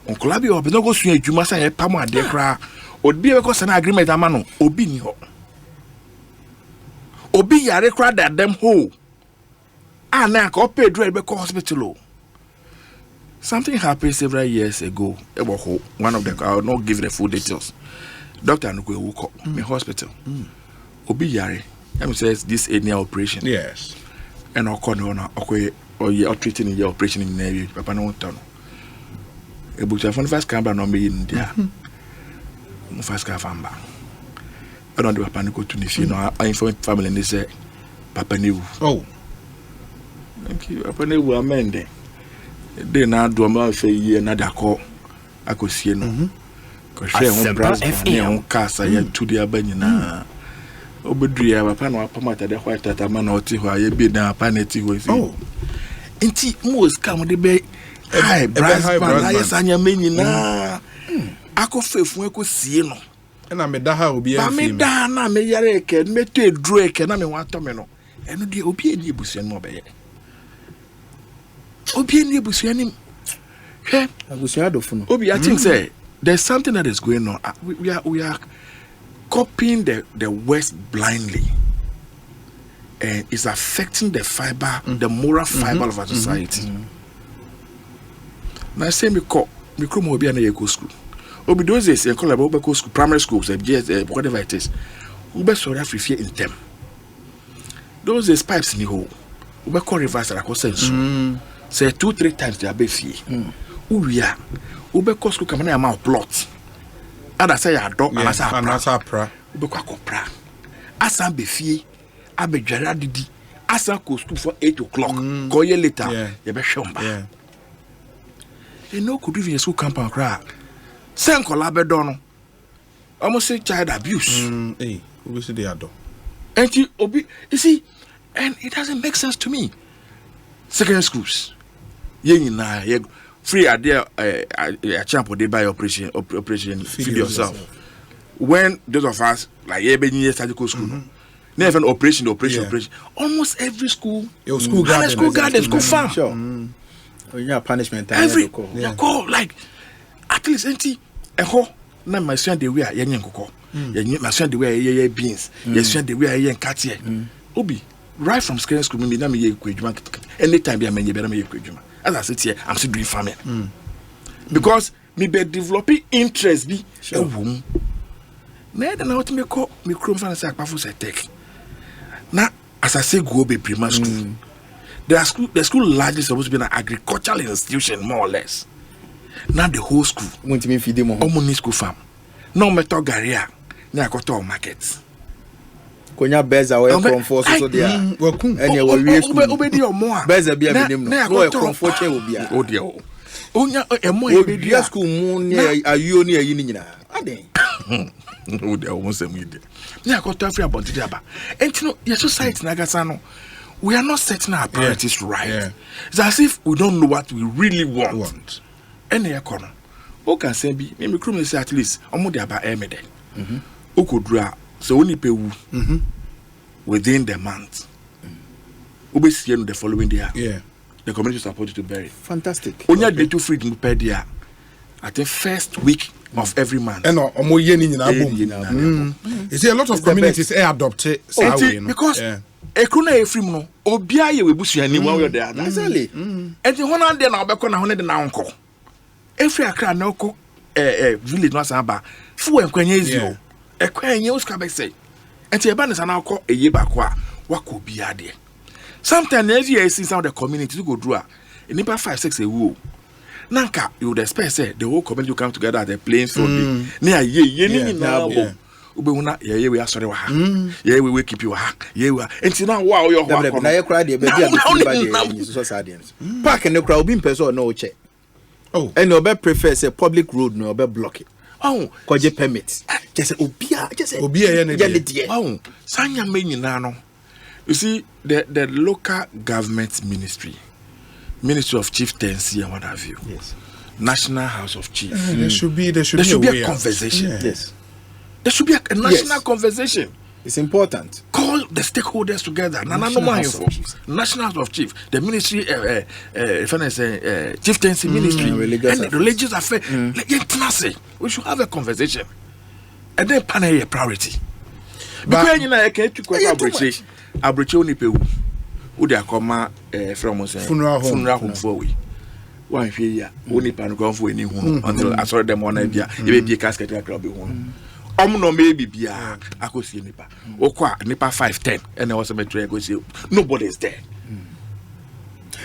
Onkola bi ho be no go sua adwuma say e pam ade kra. Obi be ko sana agreement ama no, obi ni ho. Obi yare kra that them ho. Na ka pay dread be hospital. Something happened several years ago. One of them, I will not give the full details. Doctor no go woke up me hospital. Obi yare. Em says this hernia operation. Yes. And okona or you are treating your operation in Navy. Papa no want to know. A butcher from first camera no be in there. First car famba. I don't do Papa no go to Nifi. No, I inform family and they say Papa knew. Oh. Thank you. Papa knew amende. They now do a fe ye na da call akosie no. Ko hwe ho brass ne ho kasa ya to dia ba nyina. Obedua papa na apamata de white tatama na oti ho aye bi na paneti ho si. Oh. Enti mo scam de be high brass band na yesanya menyina. Akofefu ekosie no. Na me da ha obi en fi. Me da na me yare eke me to edru eke na me wato me no. Eno de obi eni ebusuan mo be ye. Obi eni ebusuan ni. Hwe abusuan do funo. Obi I think say there's something that is going on. We are copying the West blindly, and it's affecting the fiber, the moral fiber of our society. Now, say me call mo be an eco school. Obi those days, you call about eco school, primary schools, whatever it is. Ube sorry free fear in them. Those days pipes in the hole. Ube call reverse like sense. Say 2-3 times they are be fee. Uya. Ube call school come na amount plot. Ada say ya dog and asa pra. Ube kwa pra. Asa be fie. Abe dwara didi. Asa go school for 8 o'clock. Go ye later. You be shomba. Yeah. You know could even school campus cry. Sen kola be dono. Almost say child abuse. Hey, we see the ado. And you see, and it doesn't make sense to me. Secondary schools. Ye na ye free idea a champ they buy operation feed yourself. When those of us like Ebony Statical School, never an operation. Almost every school, school garden, school farm. Sure. Yeah, punishment. Every call like at least anti echo. Na my son the way a yen koko. My son the way ye beans. Yes, son the way a yen cat here. Obi right from secondary school me na me ye kwadwuma. Anytime be a me better me ye kwadwuma. As I sit here, I'm still doing farming. Because me be developing interest be sure. Na then what me call me chrome fan say akpafo say tech. Na as I say go be primary school. The school largely supposed to be an agricultural institution more or less. Now the whole school. Want to me feed them on school farm. No metal garia. Na koto market. Konya beza we from force so there. Enya we wie school. Obedi o mo a. Beza bia me nim no. No e comfort che obi a. O de o. Onya emo e bedi school mu ne ayuo ne ayi ni nyina. Aden. O de o mo sem ide. Na koto afri abonti de aba. Enti no your society na gasa no. We are not setting our priorities right. Yeah. It's as if we don't know what we really want. Any economy. O can say be me crew say at least omo de aba emede. O kodura so oni pe wu within the month. We see the following day. Yeah. The community is supposed to bury. Fantastic. Onya day to freedom per day at the first week of every month. And omo ye ni nyina bom. You see a lot of communities adopt it because ekuna efrim no obia ye webusuani one way or the other. Exactly. Enti hono ande na obekọ na hono de na onko. Efri akra na okọ village no asaba fu enkwanya ezio. Ekwanya uska be say. Enti eba ne sana okọ eye ba ko a wako bia de. Sometimes as you see some of the community go do a nipa 5-6 ewu. Nanka you would expect say the whole community will come together at a playing field. Na ye ni na bo. Ubewuna ye we asore wa ha ye we keep you ha ye we enti na wa o yo ho akọ na ye kra de be dia be free ba de so sadians park ne kra obi mpeso no che oh and obe prefer say public road no obe block it oh koje permit just obi ye ne de oh sanya me nyina no you see the local government ministry of chieftaincy and what have you. Yes. National House of Chiefs. There should be a conversation. Yes. There should be a national conversation. It's important. Call the stakeholders together. National House of Chiefs, the ministry, chieftaincy ministry, and the religious affairs. We should have a conversation, and then plan a priority. Because you know, I can't abriche only pe who they are come from funeral home for we. One here, only pan go for any home until I saw them one idea. You be a casket like Robbie home. No maybe be a Ekosiisen nipa. Okwa nipa 5-10 and I was a metro Ekosiisen. Nobody is there.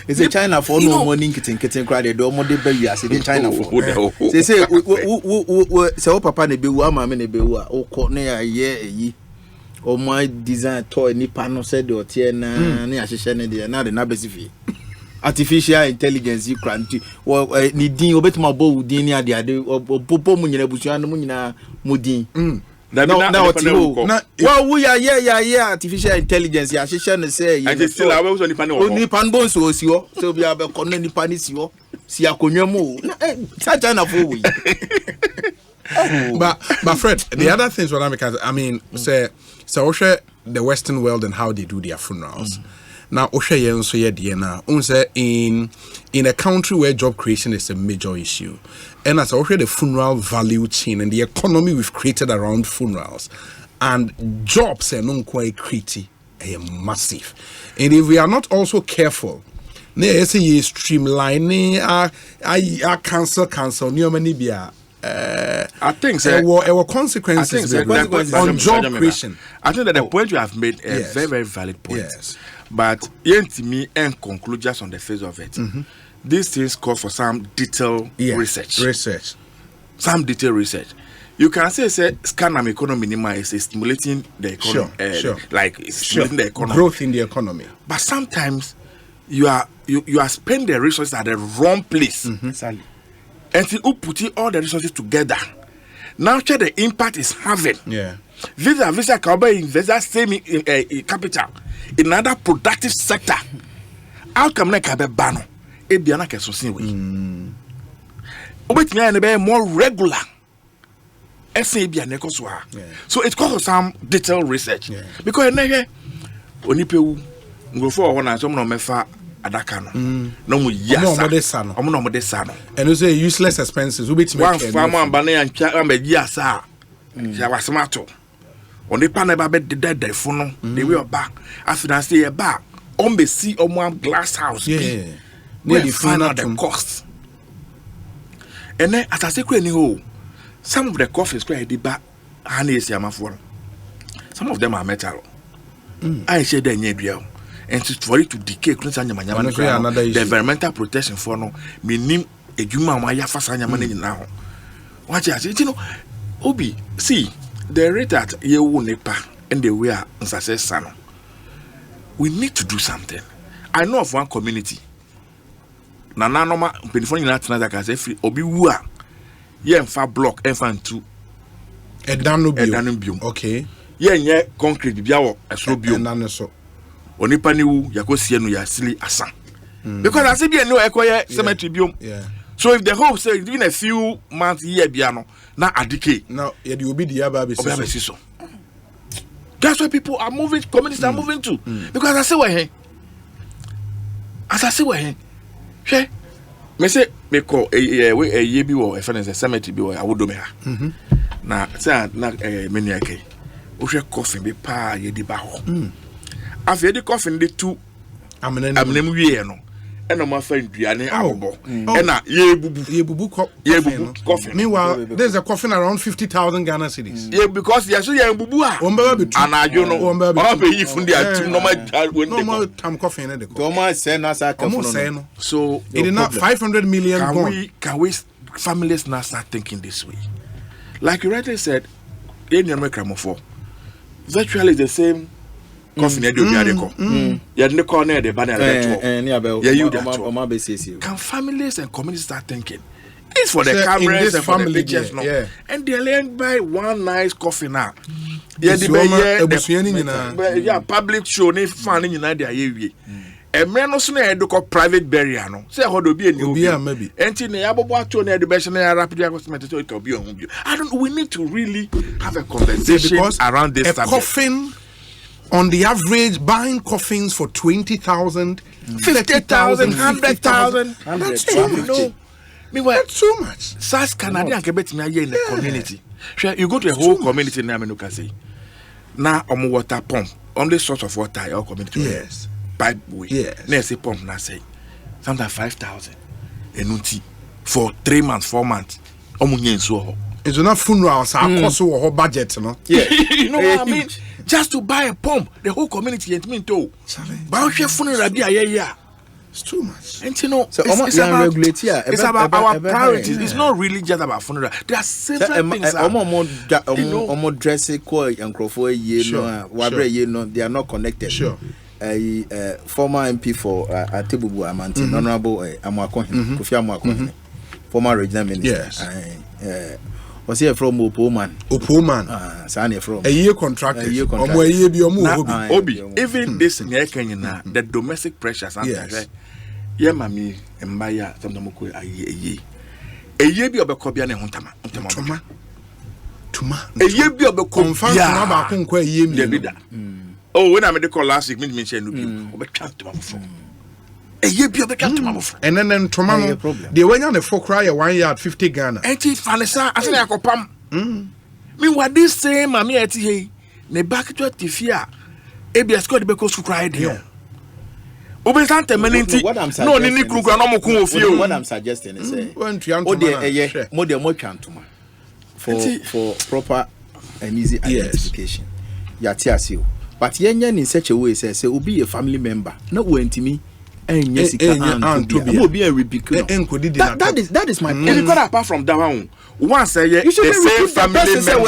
Is it China for no morning kitten cry the door more de baby as in China for. They say so papa ne be wa mama ne be wa o ko ne ye yi. O my design toy nipa no said o tie na ne ahihye ne de na de na besifi. artificial intelligence kranti ni din obetuma bo din ni ade popo mu nyina busua no mu nyina modin na we are artificial intelligence ya hyehyɛ no say I just still away so nipa ne wo nipa no so osi ho so bia be kono nipa ne si ho si akonwa mu such na for we but Fred, the other things what I mean say the Western world and how they do their funerals. Now, in a country where job creation is a major issue, and as the funeral value chain and the economy we've created around funerals, and jobs are not quite creative, massive. And if we are not also careful, streamlining our cancel, I think there were consequences on job creation. I think that the point you have made is a very, very valid point. Yes. But to me, and conclude just on the face of it, these things call for some detailed research. Some detailed research. You can say scan economy minima is stimulating the economy, stimulating the economy, growth in the economy. But sometimes you are spending the resources at the wrong place. Until you put all the resources together. Now check the impact is having. Yeah. Visa can invest that same capital in another productive sector. How come na kabe bano? E biana ke so sin we. Obetimi be more regular. Ese biana ko so ha. So it calls for some detailed research. Because na onipewu ngofo ho na so no mefa adaka no mu yasa omo no sano and you say useless expenses we bit make one farm am bana ya ncha am yasa ya wasmato oni pa na ba be de fo no the way oba afina say e ba on be see omo glass house yeah we find out the cost and then as I say ni ho some of the coffees where they ba hani esi amafo some of them are metal I say they nyedua and for it to decay the environmental protection for no minim ejuma ma ya fasa nyama na nyina ho watch it you know obi see the rate that you will nepa and the way are success no we need to do something. I know of one community na normal penifo nyina tena that can say free obi wu a ye mfa block mfa ntu edano biom okay ye nye concrete bia wo esoro biom na so onipa ni wu yakosie no ya sili asa because I see be no ekoye cemetery biom so if the hope say in a few months year bia no na adike now ye dey obi dia ba be so that's why people are moving, communities are moving to because I say we she me say me call we ye bi wo e fa na cemetery bi wo awodo me ha na say na meni akai o hwe coffin bi pa ye di ba ho afia di coffin de tu amnem wie no ena ma fa nduane abobo ena ye bubu coffin. Meanwhile there's a coffin around 50,000 Ghana cedis. Yeah, because you so ye bubu a anajo no o be yi fundi atum no ma tam coffin na de ko ma say na sa ka no so it is not 500 million gone. Can we families now start thinking this way? Like you rightly said, in your mecramofo virtually the same coffin edo bi adeko ya de ko na de banner can families and communities start thinking it's for the cameras and for the pictures no and they learn by one nice coffin now ya the public show ni fan ni na de ayewie emre no so na edoko private burial no say ho do bi eni obi enti na yabobo ato na education na rapid accident to it obi ohun bi I don't we need to really have a conversation around this subject. Coffin on the average buying coffins for 20,000 50,000 100,000 that's too much. That's too much. SAS Canadian can bet me in the community. Sure, you go to a whole community now you can say now water pump only source of water your community. Yes. Pipe way. Yes. Let's say pump now say sometimes 5,000 enuti for 3 months 4 months. It's not funerals cost whole budget, no? Yeah. You know what I mean? Just to buy a pump, the whole community ain't mean to. But funeral it's too much. And you know, so it's about our priorities. It's not really just about funeral. There are several things. Dressing and they are not connected. Sure. a former MP for Atebubu Amanti, Honorable Amwakohin, Kofi Amwakohin, former regional minister. Yes. Was here from Opoman. Sani from a year contractor. Obi, even this Kenya, the domestic pressures. Yes. Yeah, mami, and Maya, Tamamoko, a year be of a Kobian and Huntama. A year be of a confirmed oh, when I made the call last week, me mention you, but can't to my phone. A year be of the can't to my phone. And then tomorrow, they went on the folk cry 1 yard 50 Ghana. And it's Vanessa, I think I could pump. Meanwhile, this same mammy at he, ne back to Tifia, ABS got because to cry there. What I'm suggesting is more cantuma for proper and easy identification. Yatiasio. But yen in such a way says will be a family member, not when to me. And yes, will be a rebuke. That is my point. Apart from that one, once a year, you should the same family member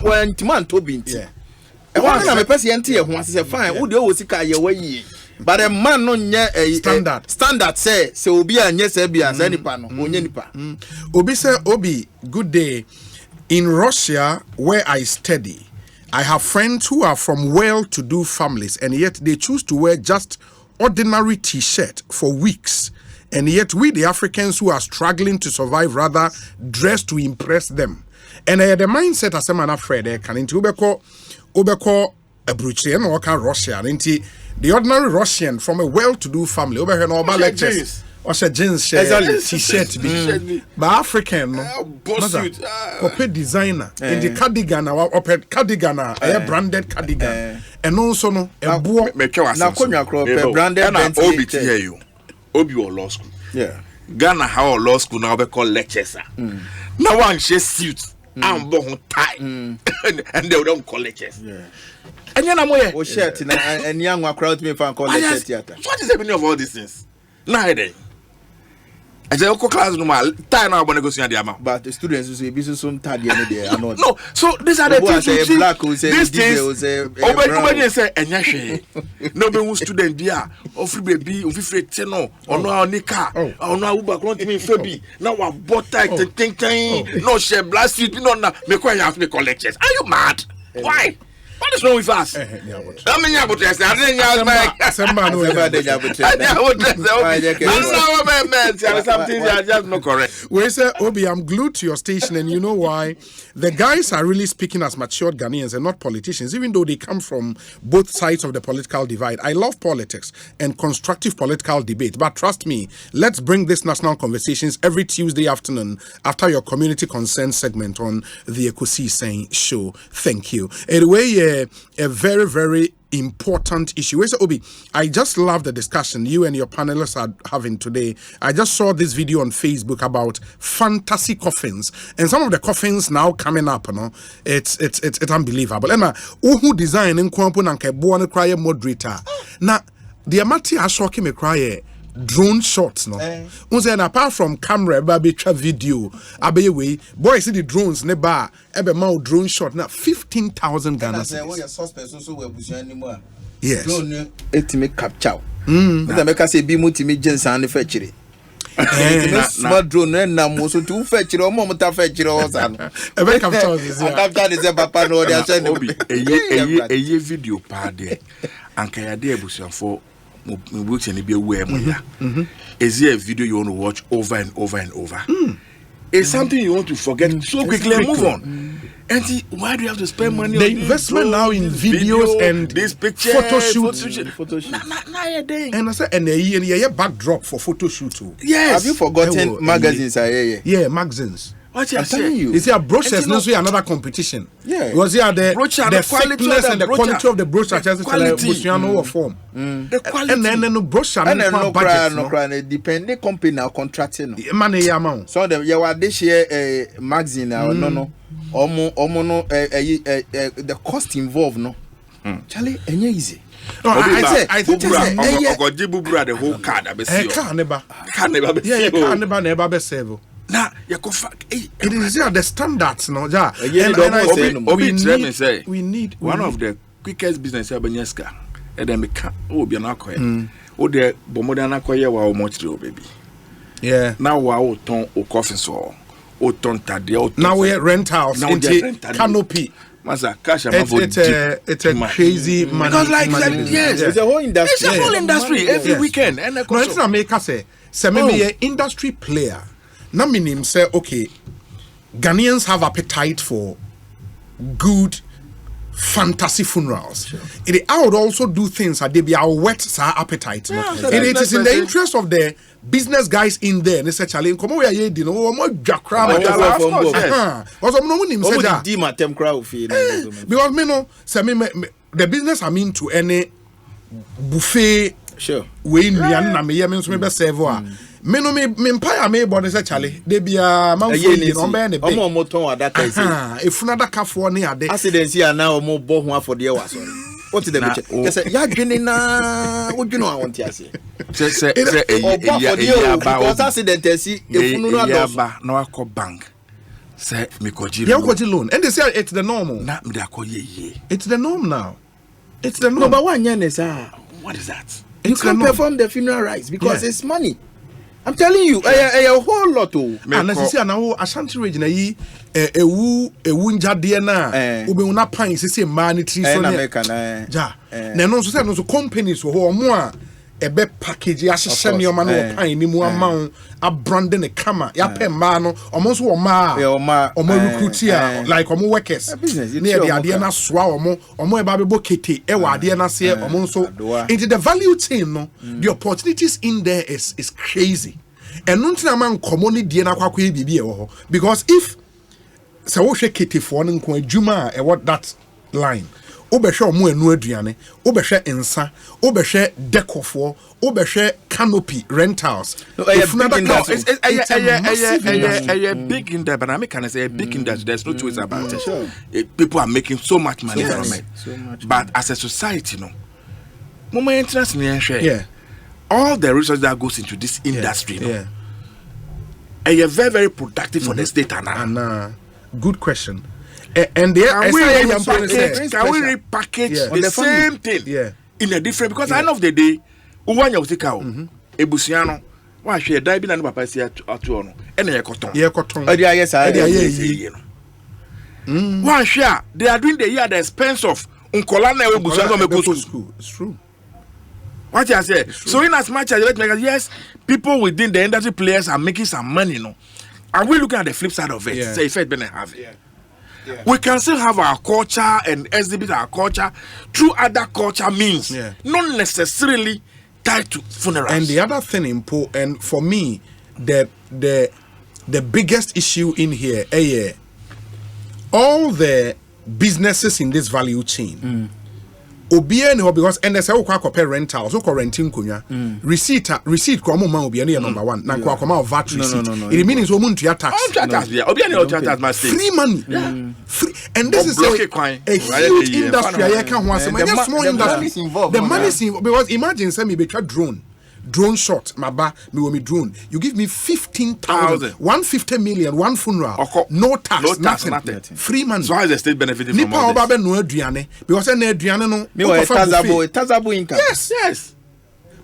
when Timan Tobin. One I'm a person here once is a fine, would you always carry away? But a man no a standard say will be a yes any panel Obi say Obi good day. In Russia where I study, I have friends who are from well-to-do families and yet they choose to wear just ordinary t-shirt for weeks, and yet we the Africans who are struggling to survive rather dress to impress them. And the mindset as a man afraid can into ubeko a Bruchian or can Russian into the ordinary Russian from a well-to-do family over here normal lectures or say jeans t-shirt but African no designer in the cardigan or cardigan a branded cardigan and also no a boy branded Obi hear you Obi or law school Ghana how law school now be called lectures now one she suit and bon tie and they don't call lectures and then I'm oh shit and young crowd me fan call lecture theater. What is the meaning of all these things? Neither I say class normal time now when I go see the amount. But the students will be so tired there. No, so these are the things you see. Black will say these things. Obey say enyashe. No be student there. Ofri baby, ofri teno, ono onika, ono uba grant me febi. Now we bought tight no share blast it no na me kwa have me collections. Are you mad? Why? What is wrong with us? I mean, I would just not correct. We say, Obi, I'm glued to your station, and you know why? The guys are really speaking as matured Ghanaians and not politicians, even though they come from both sides of the political divide. I love politics and constructive political debate, but trust me, let's bring these national conversations every Tuesday afternoon after your community concern segment on the Ekosiisen show. Thank you. Anyway, a very, very important issue. Where's Obi? I just love the discussion you and your panelists are having today. I just saw this video on Facebook about fantasy coffins, and some of the coffins now coming up. You know, it's unbelievable. And who design in Kwampu nanke buone cry moderator. Now the amati ashoki me cry drone shots no. And apart from camera, baby video, abewe boy see the drones ne bar ebe ma drone shot na 15,000 Ghana cedis. Yes. Drone etime capture. That make us say bi mutimi jensan ne fetchire. Small drone na mo so tu fetchire o mo ta fetchire o san. Ebe capture this. Capture this papa no dey say Obi eye video pa de anka ya de ebusuafo books and be aware is there a video you want to watch over and over and over? It's something you want to forget so quickly and move on. And see, why do you have to spend money the on investment now in videos and this picture photo shoot. And I said and a backdrop for photo shoot too. Yes. Have you forgotten magazines? Yeah, magazines. What I'm telling you. You see, a brochure is not another competition. Yeah. Because here the thickness and the quality of the brochure just like form. The quality. And then the brochure and no budget. Depend the company now contracting. Money amount. So the you are this year magazine now no. The cost involved no. Charlie, easy. No, I think the whole card. Can never be saved. Nah, it is the standards, no. We need one of the quickest business Abanyeska. and then become be an alcohol. Oh, the Bomodana Koya wa much do, baby. Yeah. Now, wow, ton or coffin saw, or ton tadia. Now we're rent house, Now canopy. Masa cash It's a crazy money. Because like yes, it's a whole industry. It's a whole industry every weekend. And no, it's not make us say maybe an industry player. Now meaning say okay, Ghanaians have appetite for good fantasy funerals. Sure. I would also do things that they be our wet appetite. Yeah, it is in the interest of the business guys in there. They say, "Charlie, come over here, you know, more jackram." Also, no one say that. Because me know, say me the business I'm into any buffet. Sure. We na me hear me so me be serve me no me empire me born say Charlie they be a man for you no be ne be omo moton adaka isi if na adaka for ne ade accident here na omo bo ho afode wa so what the me check say ya dwene na wodwene a wonte ase say because accident esi efunu no aba na akọ bank say me koji loan and they say it's the normal na me da akọ ye it's the norm now it's the norm no but one yen sir what is that you can't perform the funeral rites because it's money. I'm telling you, a whole lot of. And as you see, now Ashanti region, ewu njade na ube una pan se man tri so ne. Ja. Na no so say no so companies wo mo a ebe package ahye ne o ma no pan ni mu ama a branding e kama ya pe ma no omo so wo ma recruit ya like omo workers ne de ade na soa omo e ba bebo kete e wa ade na se omo so into the value chain no the opportunities in there is crazy and nuntina man common die na kwakwa e bibi e wo because if se wo hwe kete fo no nko adwuma e what that line obehwe omo anu aduane obehwe ensa obehwe decofo obehwe canopy rentals big in there but I can say a big in there there's no choice about it. People are making so much money from it but as a society no moment interest in all the resources that goes into this industry no are very very productive for the state and good question. And can we repackage the same thing in a different because at the end of the day one you take out ebusiano wa hwe dai bi na papa si atu ono ene ye koton wa hwe they are doing the year at the expense of unkola na ebusiano me go school. It's true. What I say so in as much as yes people within the industry players are making some money no are we looking at the flip side of it say if it been have it we can still have our culture and exhibit our culture through other culture means, not necessarily tied to funerals. And the other thing important for me, the biggest issue in here, all the businesses in this value chain. Because and there's a rental, so renting kunya receipt kwa mo man obiane number 1 na kwa koma of VAT receipt it means so muntu ya tax free money free and this is a huge industry I can want some small industry the money is involved because imagine say me be drone shot maba me wo me drone you give me 15,000 150 million one funeral no tax nothing free money so how is the state benefiting from all this nipa no aduane because na aduane no me wa tazabo income yes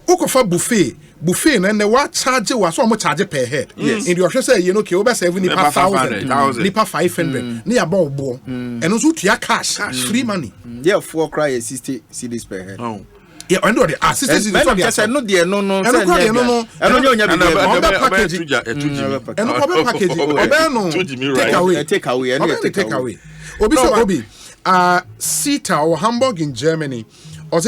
ukofa buffet na ne wa charge wa so mo charge per head in the office say you know okay over 7 nipa 1,000 nipa 500 ne ya ba obo eno so tua cash free money therefore cry 60 cedis per head and the assistance is no there no take away obi Sita or Hamburg in Germany.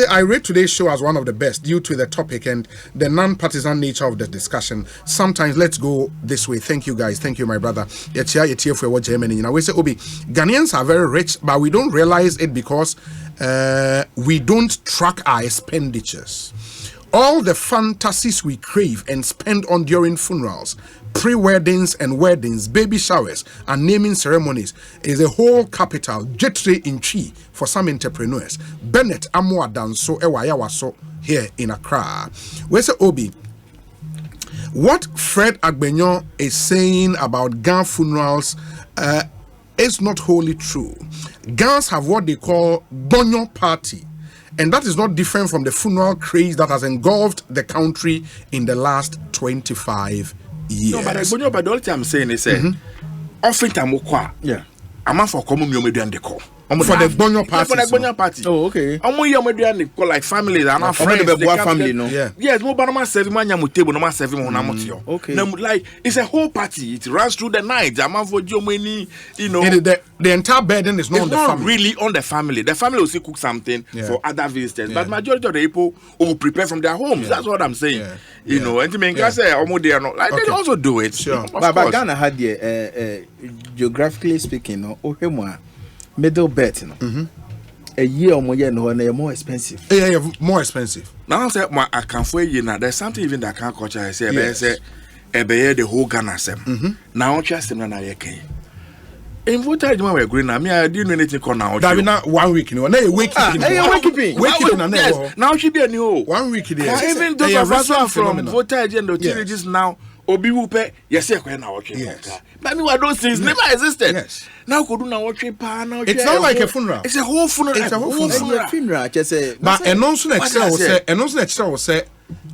I rate today's show as one of the best due to the topic and the non-partisan nature of the discussion. Sometimes let's go this way. Thank you guys. Thank you, my brother. It's for Germany. We say, Obi, Ghanaians are very rich, but we don't realize it because we don't track our expenditures. All the fantasies we crave and spend on during funerals, pre-weddings and weddings, baby showers, and naming ceremonies is a whole capital, jetre in chi for some entrepreneurs. Bennett Amwa Danso Ewayawaso here in Accra. Where's the Obi? What Fred Agbenyon is saying about Gan funerals is not wholly true. Gans have what they call Bonyo party. And that is not different from the funeral craze that has engulfed the country in the last 25 years. No, but the only thing I'm saying is, often time I'm for common and the call. For the Bonyo party. For the Bonyo party. Oh, okay. I'm like families and our friends. Family, no. Yeah. Yes, no, but I'm serving my table, no, 7 on Okay. Now, like, it's a whole party. It runs through the night. I'm for Germany, you know. The entire burden is not on the family. Really on the family. The family will still cook something for other visitors. But majority of the people will prepare from their homes. That's what I'm saying. You know, and to me, I say, they also do it. Sure. But Ghana had geographically speaking, no, middle belt, no. A year or more expensive. Yeah, more expensive. Now I say, I can't for you now. There's something even that can't culture. I say, the whole Ghana sem. Now just them na yeke. In voter you were green. I mean, I didn't know anything called now. That not 1 week. No, now wakekeeping. Now she be a new 1 week. Even those of us from voter agenda teenagers now. Obi wupe yes now watching. But me what those things never existed. Yes. Now could do now watching now. It's not like a funeral. It's a whole funeral. It's a whole funeral. Just say. But and also next will say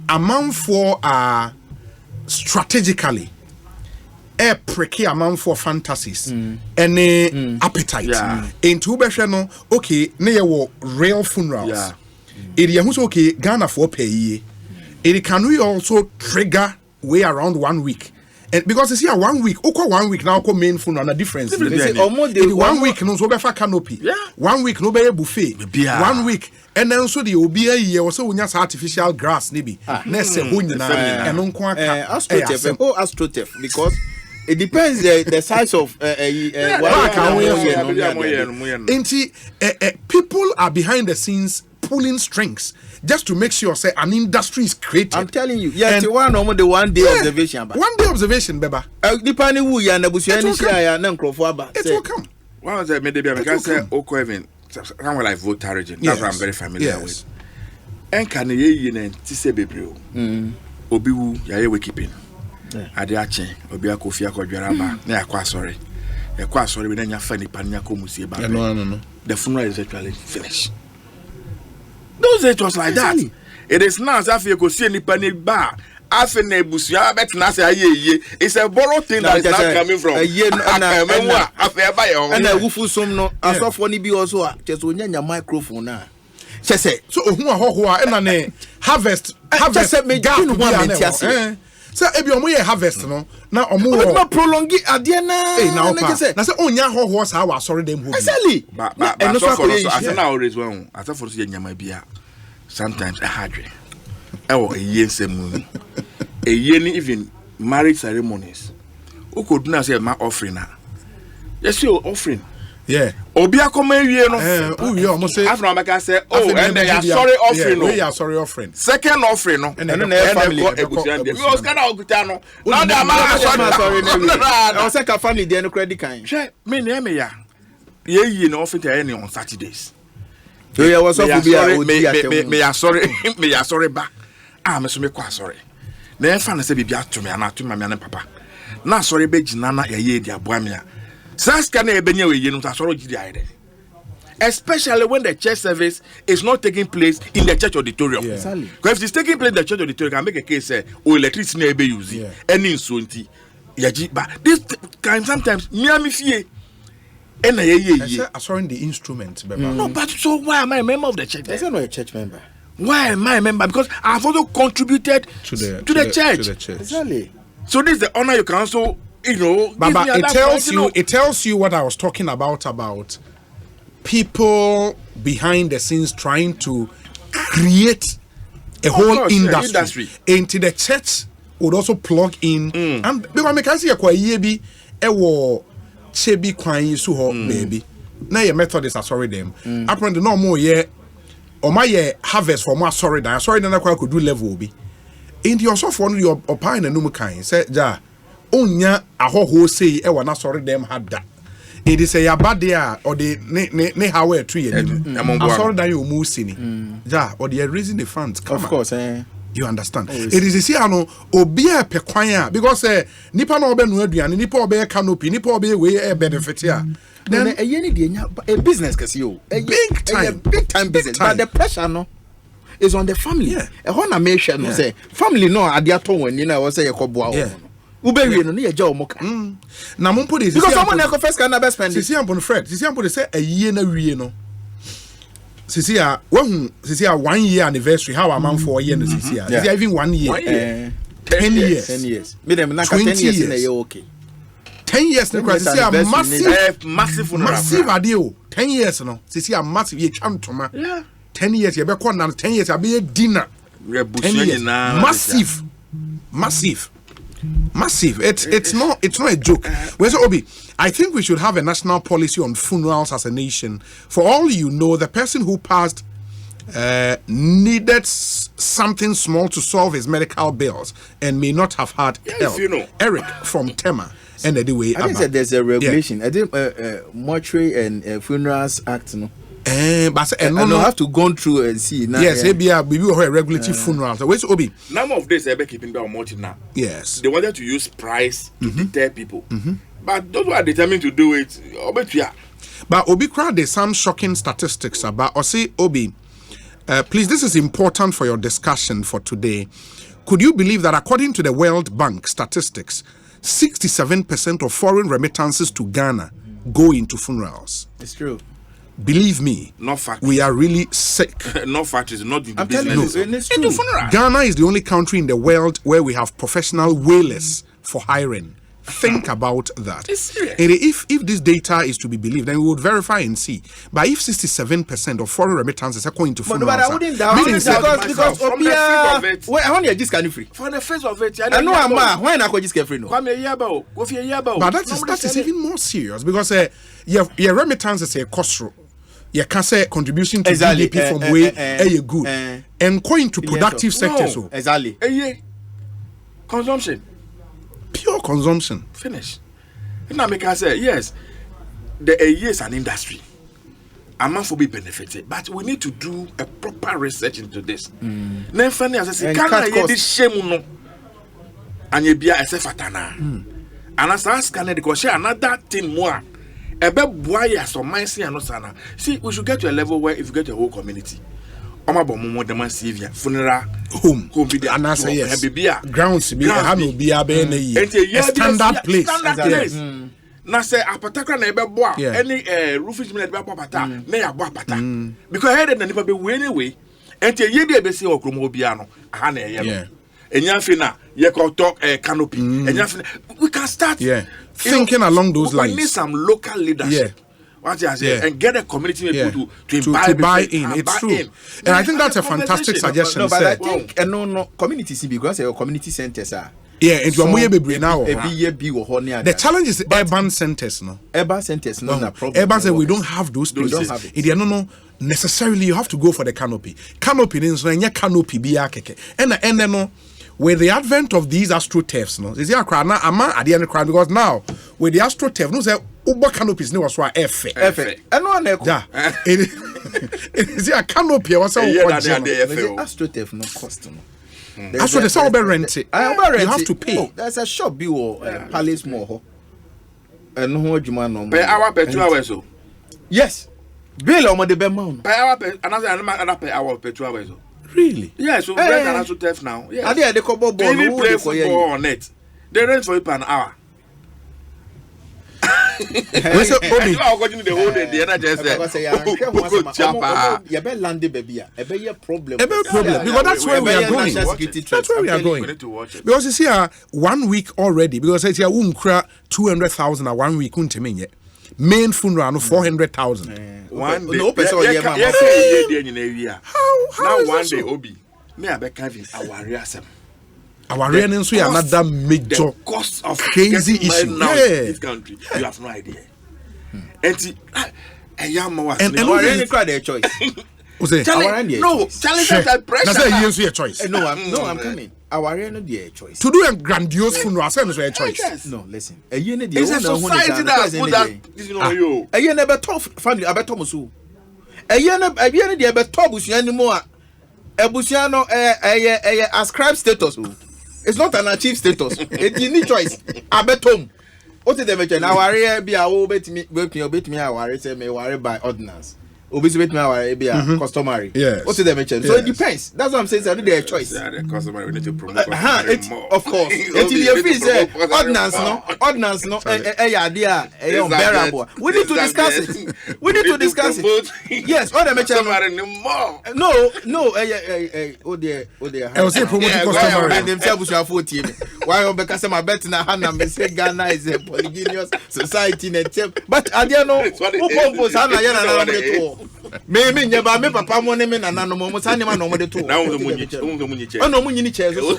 amount for strategically a pricky amount for fantasies and appetite. Into no okay near real funerals. Yeah. It is okay Ghana for pay. It can we also trigger way around 1 week. And because it's here 1 week, 1 week now main funeral on a difference. Almost 1 week no so be for canopy. 1 week no be buffet. 1 week and then so the obi a year or so we have artificial grass maybe. Na se ho nyina and nko aka astrotef because it depends the size of people are behind the scenes pulling strings just to make sure say an industry is created. I'm telling you, the 1 day observation. 1 day observation, beba. Depending who you are, it will come. One of the maybe I can say Kevin, someone like voter region. That's what I'm very familiar with. And can you say Bebrio? Obiwu, ya wakekeeping. Ade ache, obi akofi akodwaraba, na yakwa sorry. Yakwa sorry we na fa nipa nya komusie ba. No. The funeral is actually finished. Those days was like that. It is now as if you could see any penny bar. After Nebusia, bet not say it's a borrowed thing that is not coming from a year and a woofusum no as of one be also just when your microphone now. She say so who are and harvest me gap. So ebi omo ye harvest no na omo no prolong it adiana na say onya hoho sa wa sorry dem ho exactly but so for us as na always one as for us ye nyama bia sometimes a hardre e wo ye nsem e ye ni even marriage ceremonies who could not say my offering na yes your offering obi akoma wie no we almost say after America say and they are sorry offering no we are sorry offering second offering no and then family because kana okuta no now the man sorry no say ka family dey no credit kind she me na me ya ye no offering to any on Saturdays so you was off be me ya sorry ba me so me kwa sorry na fa na say bibia to me na to me na papa na sorry be gina na ye di aboa me a especially when the church service is not taking place in the church auditorium. Exactly. Because if it's taking place in the church auditorium, can make a case say, electricity may be using any insulti. But this can sometimes Miami fee. Sorry, the instrument. No, but so why am I a member of the church? I'm not a church member. Why am I a member? Because I've also contributed to the church. Exactly. So this is the honor you can also. You know, but it tells you what I was talking about people behind the scenes trying to create a whole industry into the church would also plug in and because me can see a year be wo chebi kwan yisu ho baby na your methodist are sorry them apparently no more ye o ma ye harvest for more sorry na kwa could do level be in the also for your opine and no kind say ja onya ahoho sei e wana sorry dem hada it is a yabade or the ne how e tree sorry that you mu sini ja or the raising the funds of course you understand it is see ano obi e pekwan because nipa na obe no aduane nipa obe canopy nipa obe we e benefit a then a business big time business, but the pressure no is on the family. A whole nation no say family no adiato when you know say yakoboa Uberi no ye jaw moka. Na mo put this because someone na first can never spend. Sisi ampon Fred, sisi ampon say a year na wie no. Sisi a 1 year anniversary how am for year no sisi a. Sisi even 1 year. 10 years. 10 years. Me dem na 10 years na ye okay. 10 years no sisi a massive idea. 10 years no sisi a massive ye chantoma. 10 years ye be call na 10 years abi a dinner. 10 years. Massive. It's not a joke. Where's Obi? I think we should have a national policy on funerals as a nation. For all you know, the person who passed needed something small to solve his medical bills and may not have had help. You know. Eric from Tema. And anyway, I think that there's a regulation. I think Mortuary and Funerals Act, no. But no have to go through and see. Yes, we will have regulatory funerals. Where's Obi? None of this ever keeping down much now. Yes. They wanted to use price to deter people. But those who are determined to do it, but Obi crowd, there's some shocking statistics about Obi. Please, this is important for your discussion for today. Could you believe that according to the World Bank statistics, 67% of foreign remittances to Ghana go into funerals? It's true. Believe me, we are really sick. No factories, not in the I'm business. Telling you, it's true. Ghana is the only country in the world where we have professional wailers for hiring. Think about that. It's serious. And if this data is to be believed, then we would verify and see. But if 67% of foreign remittances are going to funerals, but I wouldn't doubt because from the face of it. Wait, I want you just can free. For the face of it, I know I'm when I could just get free. No. But that is even more serious because your remittance is a cost. You can say contribution to GDP from where good and going to productive sectors. No, exactly. Consumption. Pure consumption. Finish. And I make I say, yes, the AE is an industry. I'm not for be benefited, but we need to do a proper research into this. Then finally, as I say, can I hear this shame no? And you be a fatana. And as I ask, can I share another thing more? See, we should get to a level where if you get a whole community, funeral home be the answer. Yes, grounds be a standard place. Now say a particular neighbor boy any roofing minute be pata may a pata because I had never be anyway. And ye be say or Cromobiano, Hane. And Yafina, talk a canopy. And we can start thinking along those lines. We need some local leadership. What you say, and get a community to buy in. It's true. And I think that's a fantastic suggestion. No, but I think no community because your community centers are. Yeah, and you are now. The challenge is urban centers, no. Urban centers, no problem. Urban centers, we don't have those places. We don't have it. No. Necessarily, you have to go for the canopy. Canopy is when you canopy be a keke. And then no. With the advent of these astroturfs, no, is there a crowd now? I'm at the end of the crowd because now with the astroturf, no, say Uber canopies no was why F. And no one it is a canopy or something. Astroturf no cost. That's what the sound rent it. You have to pay. Oh, there's a shop bill Palace More. And no no per hour per 2 hours. Yes. Bill on the amount. Per hour per another per hour per 2 hours. Really? Yes, so rent an astroturf now. Yes. Are they couple ball? Even play football on it. They rent for you per an hour. We say Obi. You are going to the whole day. The NHS say, "You better land baby. A be problem. Because that's where we are going. That's where we are going. We need to watch it. Because you see, 1 week already. Because it's here, 200,000 a 1 week. Main funeral, 400,000. One day, no person here, man. How now one day, Obi, me I be having our reason. Our reason is another major cost of crazy issue. Now in this country, you have no idea. And our really cry their choice. no, challenge that pressure. That's a choice. No, I'm coming. Our no their choice. To do a grandiose funeral, is a choice. No, listen. It's a society that put that. This is not you. A year never tough family. I bet Thomas who. A year never top anymore. A busiano ascribe status. It's not an achieved status. You need choice. I bet Tom. What is the mention? Now, worry be a obey me. I worry say me worry by ordinance. Obviously, be a customary. Yes. What is the mention? So it depends. That's what I'm saying. So their choice. Yeah, the customary we need to promote customary more. Of course. Ordinance, no. Idea, unbearable. We need to discuss it. We need to discuss it. Yes. What the mention? More. No. Oh dear. I was saying promoting customary. And themselves are 14. Why? Because my bet in a hand and say Ghana is a polygynous society. But I don't know. Who compose Hannah? Me nyeba me papa mo ne me nana no mo sa ne ma no mo de to Now the munyi chair. No munyi ni chair so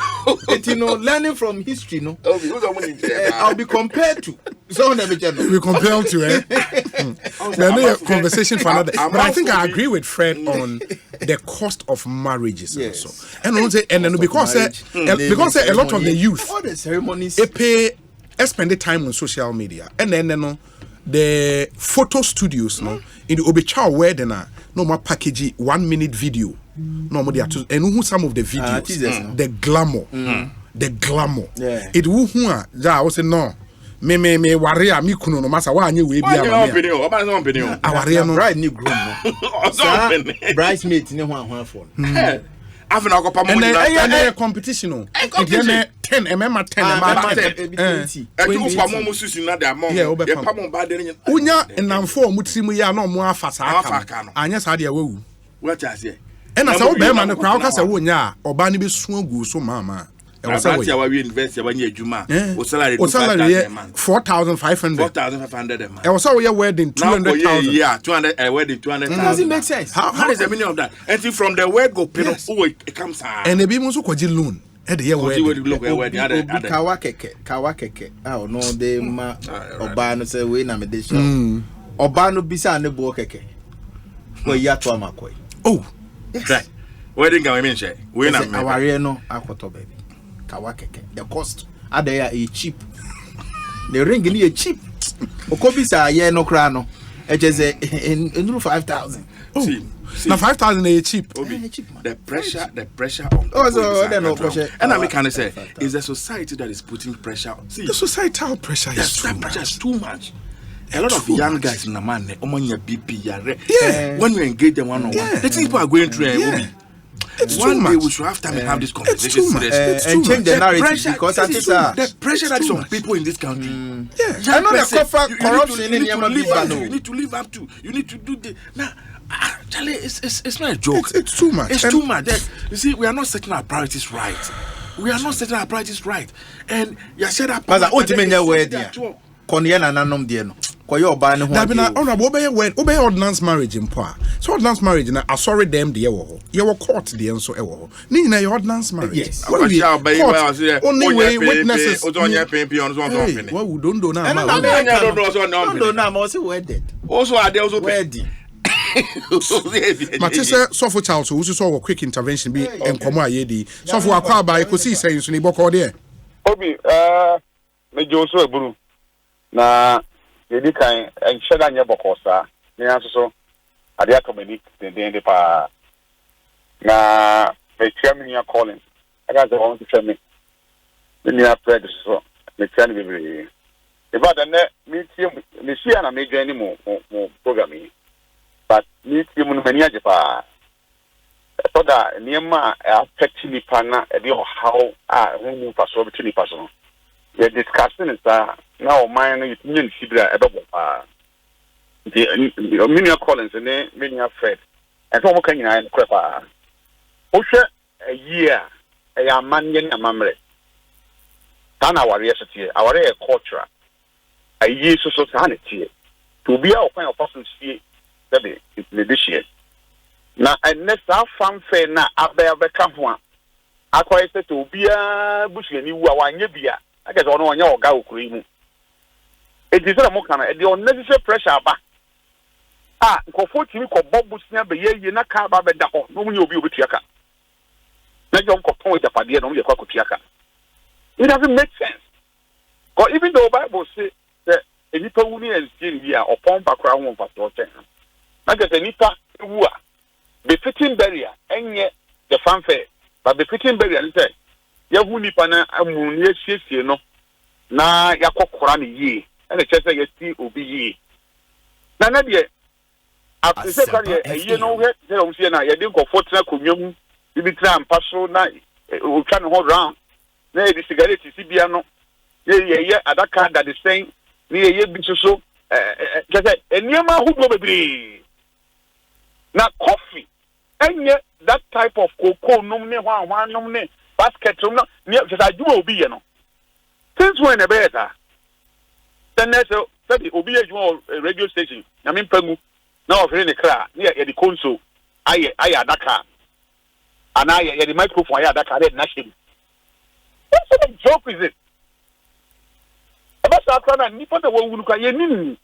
it learning from history no I'll be compared to so na me channel We compare to a conversation for another. But I think I agree with Fred on the cost of marriages also. And also and then because a lot of the youth all the ceremonies spend the time on social media and then the photo studios no in the obecha wedding no more package 1 minute video no more and who some of the videos the glamour it who I was say no me warrior me kuno no masa wa anye we bia no bride ni groom no bridesmaid ni ho for After go and then competition no 10 10 unya enamfo mutirimu ya na omo afasa aka anya sa de awu what I say and as o be ma no kra ka se wonya oba ni be su agu so mama e wo say we invest ya banya adwuma o salary 4,500 e wo say we wedding 200,000 yeah 200 a wedding 200,000 does it make sense how is the meaning of that and from the word go pay it comes and e be mo so kwaji loan e de ye wedding kawa keke ah no de ma oba no say we na me de show oba no bisa ne bo keke ko ya to amakoi oh right wedding can we mean share we na me aware no akoto baby kawa keke the cost adaya e cheap the ring ni e cheap okobisa ye no kra no e je say enuru 5,000 see now 5,000 is cheap. The pressure on and I can say is the society that is putting pressure. See, the societal pressure is too much. A lot of young guys in the man, when you engage them one on one, the people are going through one day we should have time and have this conversation and change the narrative because the pressure that is on people in this country. I know the corruption in you need to live up to. You need to do the now. Charlie, it's not a joke. It's too much. It's too much. You see, we are not setting our priorities right. And you said that. But ultimately, where there, Konyana nanom dieno. Koyo oba ne ho. That be na honorable obey ordinance marriage in poa. So ordinance marriage na asori dem de wo. Ye wo court de enso e wo. Ni na your ordinance marriage. Yes. Only way witnesses. Otonya pempi on so on. What we don't do now. Don't know am say wedded. Also are there also wedding. Matese sofo child so so wo quick intervention bi enkomo ayedi. Sofo akwa ba Ekosiisen so ni boko de. Obi me Joso eburu na yedi kan enhweda anye boko sa. Ni aso ade atomedi den pa na me tiam ni calling. Aga ze won to me. Ni afraid so me tiam be be. E ba da ne me tiam me sia na me dwan mo program yi. But me tiam no mani age pa. So that niema affect ni pana e dey how hu paso be ni paso. We discussing is that now mine you need sibra e be pa. The many Collins and many Fred. And so can you crap? Osha a year a man yen a mamre. Tana warriority, our culture. A year so sanity. To be our kind of person see that it's this year. Now, unless our fanfare now, I bear become one. I quite said to be a bush and you are one year. I guess on your go cream. It is a mokana, the unnecessary pressure back. Nkofo timi ko bobu sia be ye na ka ba be da ho no mu obi obetuaka na jom ko ton japade no ye kwa kotuaka. It doesn't make sense. Because even though Bible say that enipa wu ni ensin bia opon pakra ho mpato ten na get enipa wu a be fitting barrier enye the fanfare but be fitting barrier say ya hu nipa na amu ni asiesie no na yakokora ne ye and a chest I see obi. Nana dear, after second a year no head, they don't see now. You didn't go for track with you. You be trying passo night. We can hold round. Nay, the cigarette is Sibiano. Yeah, at that card that is saying, near ye be so. And near my who will be. Now, coffee. And yet, that type of cocoa, no me one, no me basket, no, near just I do be, you know. Since when a better, then there's a Obi radio station. I mean, Pemu, now of any car near the console. I that car. And I the microphone, I that car, national. What sort of joke is it? About Sakana, Nippon, the one who look at you.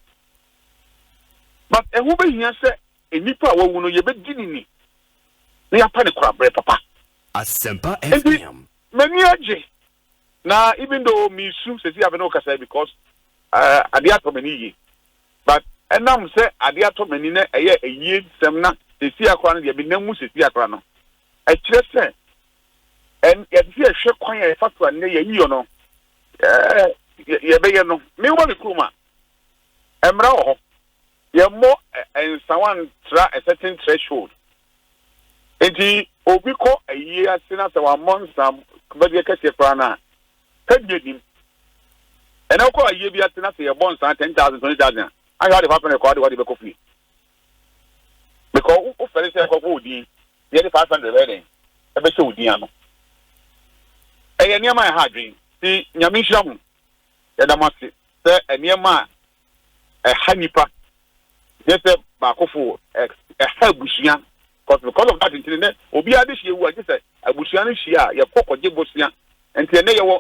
But a woman here said, a Nippa will know your beginning. They are panic crab, papa. A simple FM. Many now, even though misuse says you have no case because adiatomeni, but and now say adiatomeni a year semna the sea crown, you have been no music, crown. I just say, and yet here, shake quiet factor, and you know, no, me want to kuma. Emra, you're more and someone try a certain threshold. And he obiko a year since our months, but you can say, Prana. Him. And I'll call a year beyond a bonds 10,000, 20,000. I had a happen record what you coffee. Because of the say of Woody, the other 500 wedding, a bit of Diano. A near my hard dream, the Yamisham, Yadamasi, a near my a honeypa, yes, a Bakofu, a Helbusian, because of that internet, will be this year, what you say, a Busian Shia, your Coco Jibosian, and Tiana.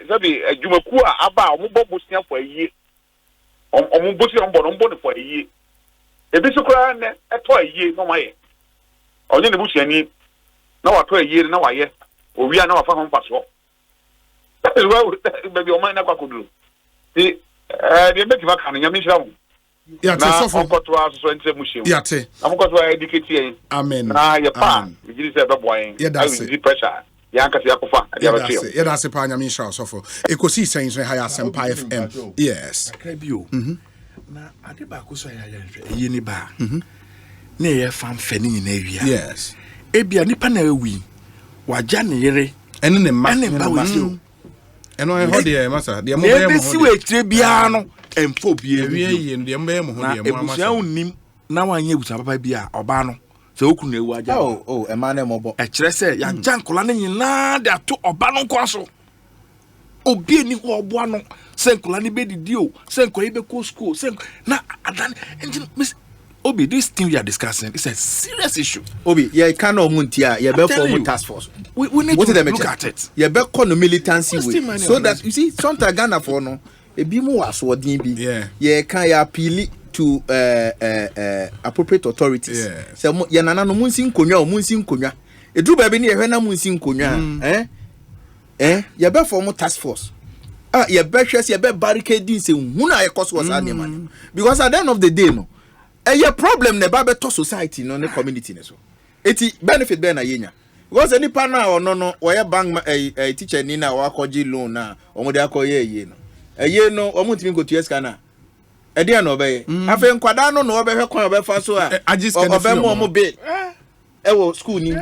Sabi Jumaku aba omubo bosia for a year. Omubosi on for a year. Ebi so kra na eto a year no maye. Onye ne busia ni na wato a year na waye. Owia na wafa ho paso. That is why baby o man na kwakoduru. The make back kan nyame hira wo. Ya te so for okoto aso ente muhiem. Ya te. Amokoto educate yen. Amen. Na ye pa, we give say beboyen. I will pressure. That's a panya misha so for Ekosiisen so higher Sempa FM. Yes. Na ade ba ko so ya ye ni ba. Na ye fam fani na ewia. Yes. Ebia nipa na ewi. Waja ne yere. Eno ne ma ne ba wasi o. Eno e ho de masa. De mo be mo. E si we tire bia no emfo bia ewia yi no de mo be mo ho de mo amasa. Ebusia unnim na wanye busa papa bia oba no. So oku na ewu aja e ma na mobo e kire se ya jankola ne nyina de ato oba no nko aso obi eni ho obo ano senkola ne be didi o senkola be ko school na adan engine miss Obi, this thing we are discussing is a serious issue. Obi, yeah, can no muntia, yeah, be form task force. We need to look at it. Yeah, be call no militancy way. So that you see, sometimes Ghana for no, e bi mu aswodin bi. Yeah, can ya appeal to appropriate authorities. Say ya nana no munsi nkonwa o munsi nkonwa. Edru ba bi ne ehwe na munsi nkonwa. Ya be form task force. Ya be hwese ya be barricade say huna e cost was animal. Because at the end of the day no, a problem ne ba beto society no ne community ne so. Eti benefit be na yenya. Because any partner or no we bank a teacher ni na wa koji loan na omo de akoye ye no. Eye no omo ntimi go to scanner. E dey na obeye. Afa nkwada no no obehwe kwan obefa so a. Obe mo omo be. E wo school ni.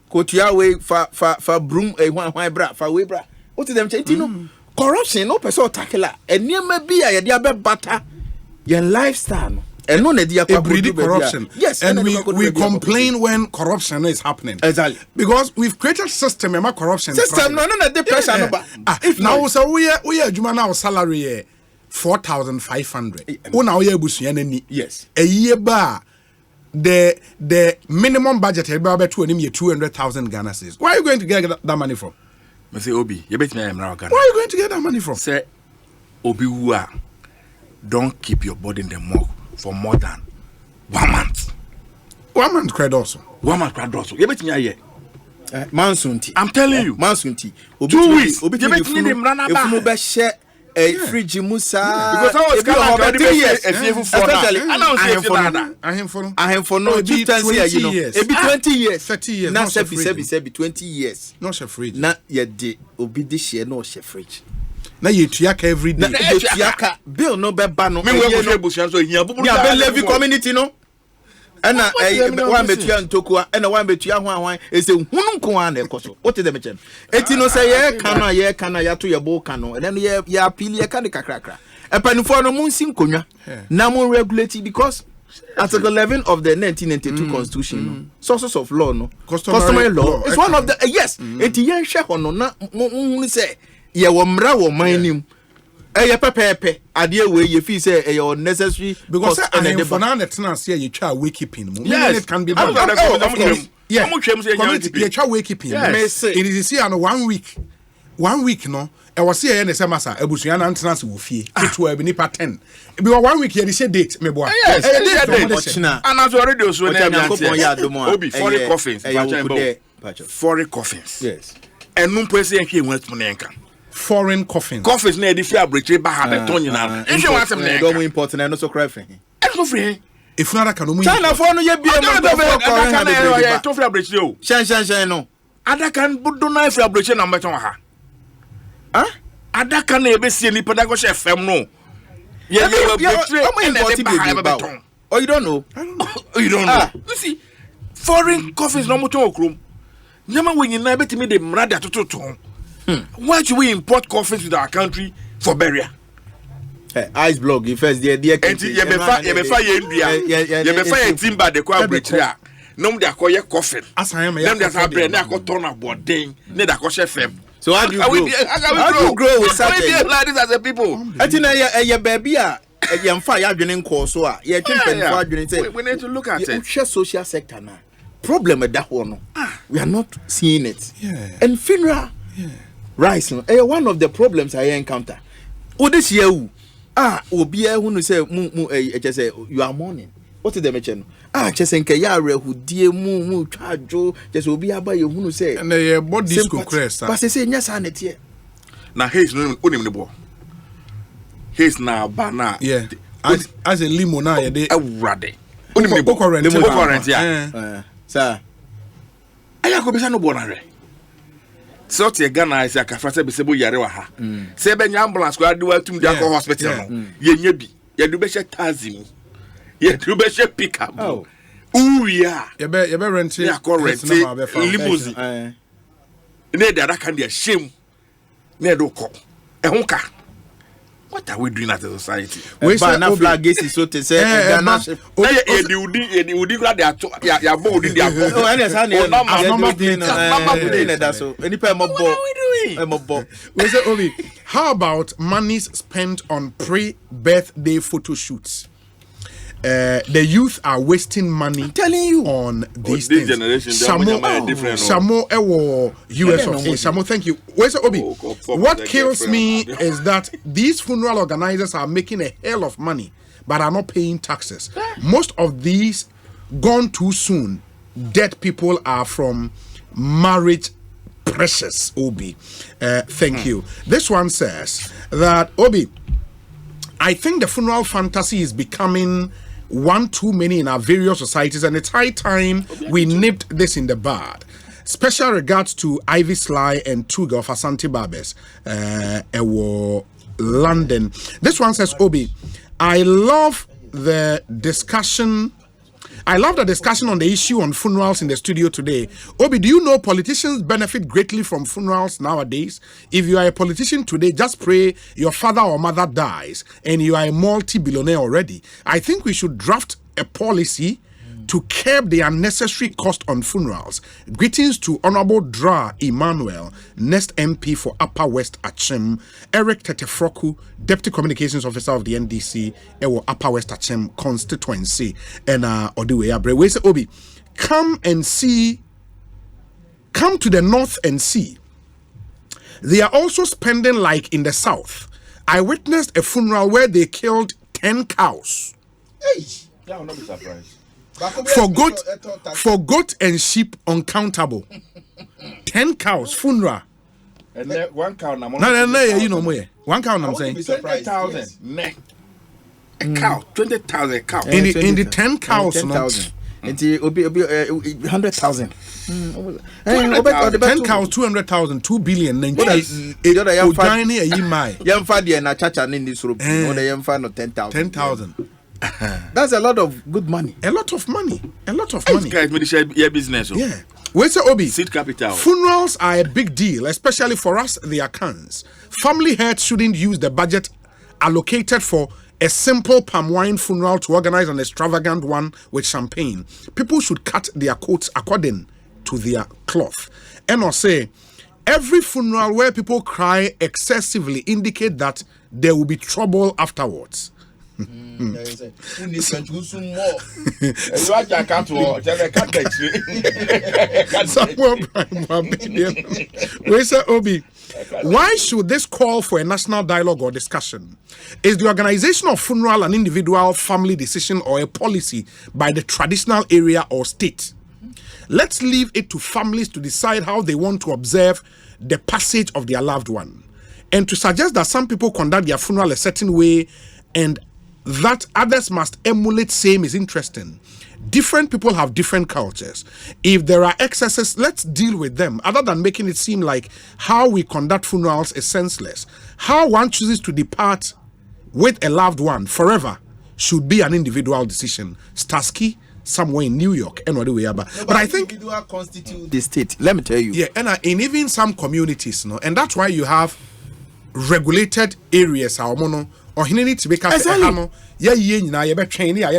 Ko tia we fa broom hwan bra fa we bra. What them enti no corruption no person tackle a eniema bi a ye dey abebata your lifestyle no. And no corruption. Yes, and we complain when corruption is happening. Exactly. Because we've created system and corruption. System no the person now so we are juma now salary 4,500. Una we busuya nani. Yes. A year ba the minimum budget about 200,000 Ghana cedis. Where are you going to get that money from? I say Obi, you bet me I'm Ghana. Where are you going to get that money from? Say Obi Wua, don't keep your body in the mug for more than 1 month. 1 month credit also. 1 month credit also. You bet me here. Mansunti. I'm telling you. Mansunti. 2 weeks. You bet me them run about. If you be share a fridge musa. Because I was coming 3 years. Especially. I have for no 20 years. It be 20 years. 30 years. Not sebi 20 years. Not a fridge. Na ye de obi de share no share fridge. na yetuaka every day. Na yetuaka bill no be ba no. Me we go ebusian so hia bubu. Ya be levy community no. Ena one betua ntokua ena one betua hwan ese hunu nko an na ekoso. What is the mention? Eti no say ye kana ya to ye bo kano. And then ye appeal ye kan kakrakra. Epanifo no mun sin konwa. Na mun regulate because Article 11 of the 1992 Constitution, sources of law, no customary law. It's one of the yes. Eti yen hwe hono na mun say ye wo mra wo manim. Eye pepepe ade we ye fi say eye unnecessary because and for now net na say ye twa wakekeeping. Yes, it can be done. Yeah, ye twa wakekeeping. It is see on 1 week. 1 week no e was here na say masa abusua na ntenance wo fie etu e bi nipa 10 bi 1 week ye say date me boa date and as already also na obi foreign coffins foreign coffins yes enum pese ye hwe won na enka foreign coffins na e di free abreche ba ha beton nyina e hwe wasem na enka important and no so cry free e so free if na ka no mu China for no ye bi e mo to free abreche o shan no adaka budo na free abreche na beton ha adaka na ebesie ni pada go she fm no ye oh you don't know you don't know you see foreign coffins no moto okrom nyama we nyina betimi de mrade atototo why should we import coffins to our country for burial ice block you first there ye befa ye ndua ye befa ye timber de kwa bretia nom de akoye coffin dem de asabre na akoton aboden ne de akoshe fm. So how do you grow with such a like this as a people? I think a baby yamfa ya dwene nko so a ye twempen for dwene say we need to look at it. Social sector na problem that one no we are not seeing it. And funeral rice no one of the problems I encounter. This year obi e hu no say say you are mourning. What is the mention? Just enke ya rehudie mu twajo just obi aba ye hu no say and the body disco crest but say nya sa na tie na haze no onim ne bo haze na ba na as a limo na ye de awrade onim ne bo current ya sir aya ko bisa no bo na re so tie Ghana is akafa se be se bo yare wa ha se be nya ambulance ko ade wa tum dia ko hospital no ye nya bi ye do be she taxi ye do be she pick up uya ye be rent ya ko rent limousine ne da kan dia shame ne do ko e ho ka. What are we doing as a society? We banner flag is so to say Ghana the udi grad ya bo udi dia bo. Oh and say na so any pe mo bo we say Obi, how about monies spent on pre-birthday photo shoots? The youth are wasting money. I'm telling you on these this things. Generation, Samo ewo US of A. Samo, thank you. Where's Obi? What kills me is that these funeral organizers are making a hell of money, but are not paying taxes. Most of these gone too soon. Dead people are from marriage pressures. Obi, thank you. This one says that Obi, I think the funeral fantasy is becoming one too many in our various societies, and it's high time we nipped this in the bud. Special regards to Ivy Sly and Tuga of Asante Barbers, London. This one says, Obi, I love the discussion on the issue on funerals in the studio today. Obi, do you know politicians benefit greatly from funerals nowadays? If you are a politician today, just pray your father or mother dies and you are a multi-billionaire already. I think we should draft a policy to curb the unnecessary cost on funerals. Greetings to Honorable Dra Emmanuel, next MP for Upper West Achem, Eric Tetefroku, Deputy Communications Officer of the NDC, Upper West Achem constituency, and Odiwe Abre. We say, Obi, come to the north and see. They are also spending like in the south. I witnessed a funeral where they killed 10 cows. Hey, I will not be surprised. For goat and sheep uncountable. 10 cows funeral. And then 1 cow na you know more. 1 cow I'm saying 20,000. A cow, 20,000 cow. In the 10 cows 10,000. Nti obi 100,000. 10,000, 200,000, 2 billion. Yemfa de na chacha in this room. Yemfa no 10,000. 10,000. That's a lot of good money. A lot of money. Guys, maybe share your business. Yeah. Where's the Obi? Seed capital. Funerals are a big deal, especially for us, the Akans. Family heads shouldn't use the budget allocated for a simple palm wine funeral to organize an extravagant one with champagne. People should cut their coats according to their cloth. And or say, every funeral where people cry excessively indicate that there will be trouble afterwards. Obi, why should this call for a national dialogue or discussion? Is the organization of funeral an individual family decision or a policy by the traditional area or state? Let's leave it to families to decide how they want to observe the passage of their loved one. And to suggest that some people conduct their funeral a certain way and that others must emulate same is interesting. Different people have different cultures. If there are excesses, let's deal with them, other than making it seem like how we conduct funerals is senseless. How one chooses to depart with a loved one forever should be an individual decision. Starsky, somewhere in New York, and but I think individual constitute the state. Let me tell you. Yeah, and in even some communities, and that's why you have regulated areas. Or he need to make us the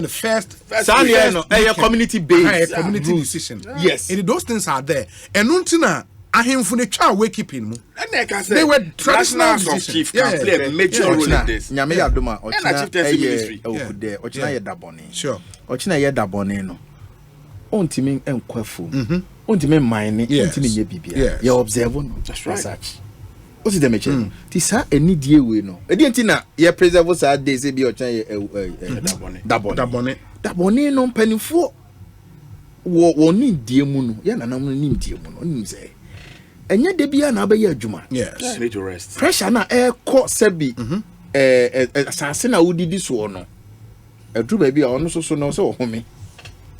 first community based community decision. Yes, and those things are there. And untina ahemfune cha we keeping they were traditional chief can play a major role in this. Nyame yadoma sure. Ochina ye dabone no. Ontimi enkwafu. Ontimi mine, ontimi ye bibia. You observe no. That's right. What's the mention? Tisa any dear we no. Edientina ye preserve sa day say be ochina dabone no penifo wo ni die mu no. Ya nanam no ni die mu no. Nim say enye de bia na abaye adwuma. Yes. Need to rest. Pressure na ko sebi asase na wodidi so no. Edru ba bia ono so no so home.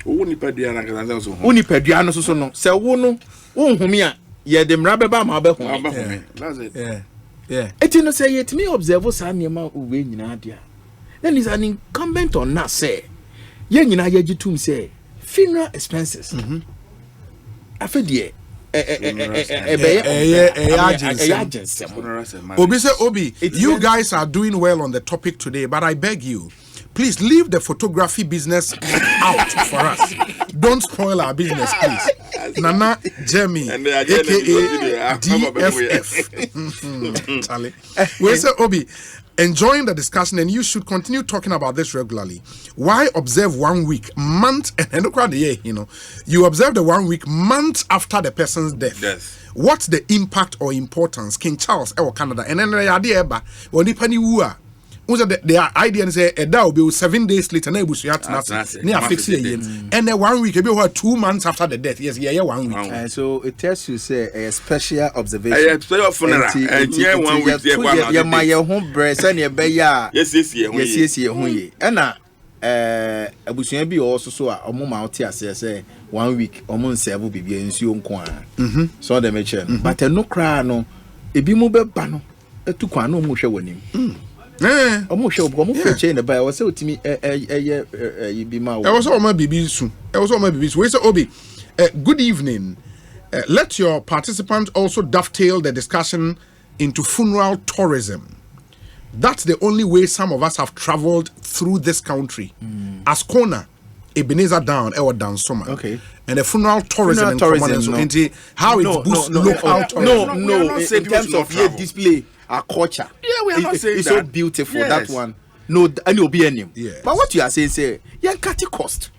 Wo ni padua na kan so home. Wo ni padua no so no. Se wo no wo home a ye de mra beba ma ba home. That's it. Yeah. Eti no say yet me observe sa niema uwe nyina dia. Then is an incumbent on us say ye nyina ye gitum say funeral expenses. Afedie Obi, you guys are doing well on the topic today, but I beg you, please leave the photography business out for us. Don't spoil our business, please. Nana Jemmy, aka DFF. Charlie. We say Obi, enjoying the discussion, and you should continue talking about this regularly. Why observe 1 week, month, and you observe the 1 week, months after the person's death. What's the impact or importance? King Charles, Canada, and then the idea when the penny woo. The idea is that will be 7 days later. Near fix it, and then 1 week, maybe 2 months after the death. Yes, 1 week. So it tells you say a special observation. A special funeral. And 1 week. Yeah, my home breast and your beya. Yes. And abusuan bi also so a omo ma oti ase say 1 week omo nsevu bibia nsuo nko a. So the mention. But no cry no ebi mu be ba no etu kwa no mo hwe wonim. Omo hwe omo feche ne ba wo say otimi bi ma wo. E wo so omo bibi su. We say Obi, good evening. Let your participants also dovetail the discussion into funeral tourism. That's the only way some of us have traveled through this country. As Kona, Ebenezer down, down summer. Okay. And the funeral tourism how it boosts local tourism. No. In terms of display our culture. Yeah, we are not saying it's that. so beautiful, that one. No, and you'll be any. Yes. But what you are saying, you cut it cost.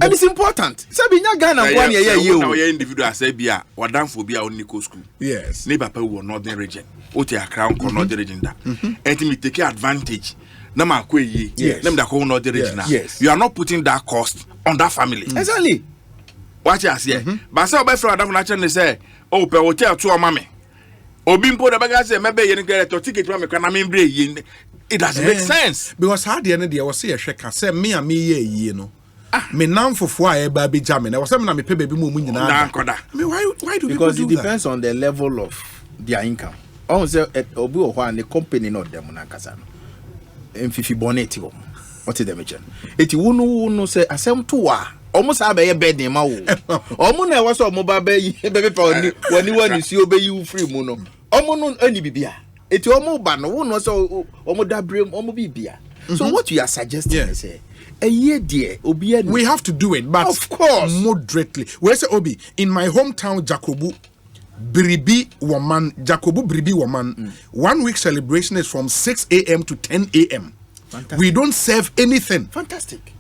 And it's important. Sabinya Ghana one year you. Now your individual say bia or done for bia on Nico school. Yes. Neighbor people northern region. Ote a crown northern region that. And me take advantage. Nama kwe ye. Yes. Them that northern region. Yes. You are not putting that cost on that family. Exactly. Watch us here. But some by from that naturally say, oh, per hotel to a mommy. Obimpo the bagage say maybe you get a ticket to me can I mean it doesn't make sense. Because how the end of the was say a shake say me and me ye no. me nam fofo a e ba be jam na wasem na me pe baby mu nyina me why do because people it do depends on the level of their income. On say obi o ho the company not them na kasa no mfifi boneti wo what is the mention eti wonu say asem to wa omo sa be ye bed ma wo omo na was omo ba be be pa wani si obeyi free mu no omo no ani bibia eti omo ba no wonu so omo dabrem omo bibia. So what you are suggesting is a year dear obi we have to do it, but of course moderately. Where say Obi in my hometown Jakobu Bribi Woman 1 week celebration is from 6 a.m. to 10 a.m. We don't serve anything. Fantastic.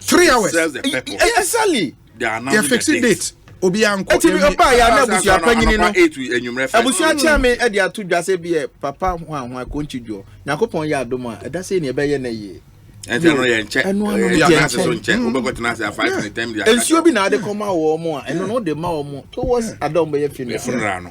3 hours. Exactly. They are now They fix the date. Obi anko. Oba ya na busu akwanyi no. Abusu acha me e dia to dwase bi papa hwan akonchijo. Yakopon ya adom a da say ne be ye na ye. Ente no ye nche. Ya na so nche. Obegote na say 5 to 10 dia. Ensuo bi na ade koma wo mo a eno no de ma wo mo towards adom be ye funeral no.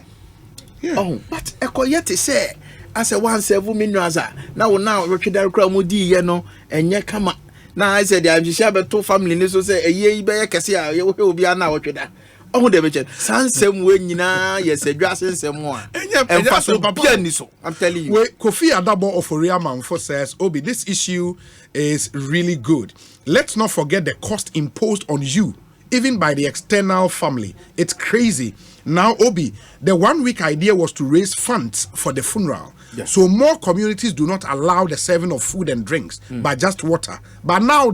Oh, but ekoyete say as a 17 million na wo na retwedare kra mo di ye no enye kama na I said I'm sure beto family ni so say eye be ye kese a ye wo obi ana wotweda. Oh, the bitch. Sansem we nyina yes adwasensem a. Emfa so papa ni so. I'm telling you. Kofi Adabo of Oriamanfo says, Obi, this issue is really good. Let's not forget the cost imposed on you, even by the external family. It's crazy. Now, Obi, the 1 week idea was to raise funds for the funeral. Yes. So more communities do not allow the serving of food and drinks, but just water. But now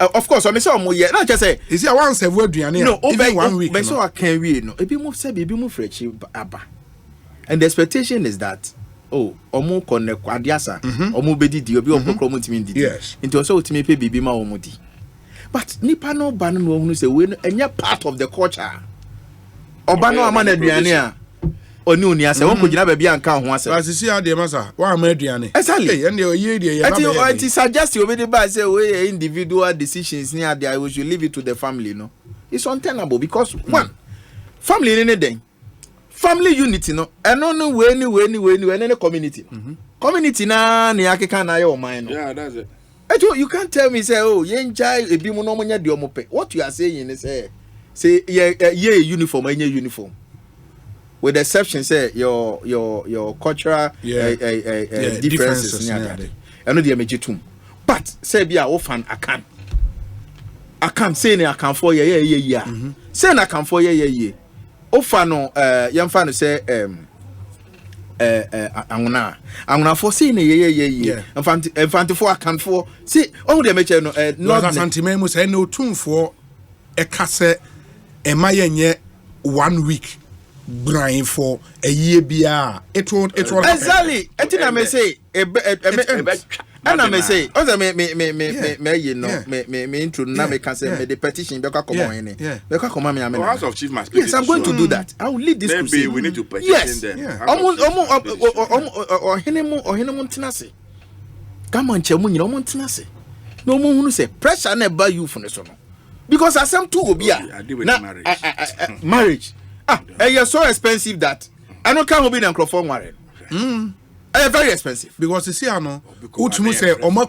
of course, I mean, so yeah, not just say, is it one several duane? No, even 1 week. But so I can read, no, if you move, say, if you move fresh, abba. And the expectation is that, omo connect kwadiasa, omo bedi di, obi omo kromo di. Yes. Into so to me pay bibi ma omo di. But nipa no ban no who say we any part of the culture. Oba no amana duane a oni ase won ko gina ba bia nka ho ase. Asisi ade masa wa ama aduane. Exactly. And the ye dey ya ba. It suggest you be by say we individual decisions near there we should leave it to the family, no. It's untenable because one family in anything. Family unity no. And no way any community. Community na akeka na your mind. Yeah, that's it. You can't tell me say yenja ebi mo no mo nya de omo pe. What you are saying is say uniform any uniform. With the exception, say your cultural differences. I know the imagetum. But say be a ofan I can say ne I can for yeah. Say na can for yeah. Ofano yam fan say anguna for say ne yeah. Infant for I can for see all the image no not santimemu say no tun for e kase e mayenye 1 week. Brian for a year bia it won't exactly I may say and I may say me you know me intro na me can say me the petition be come on any be come me House of Chief Master. Yes, I'm going to do that. I will lead this maybe we need to petition them. Ohenemu tinase come on chemu nyina omo tinase no mo hunu say pressure na ba you for so no because asem too obi a marriage you're so expensive that I don't can't be the microphone warren. Very expensive because you see, I know. Utumu say Oma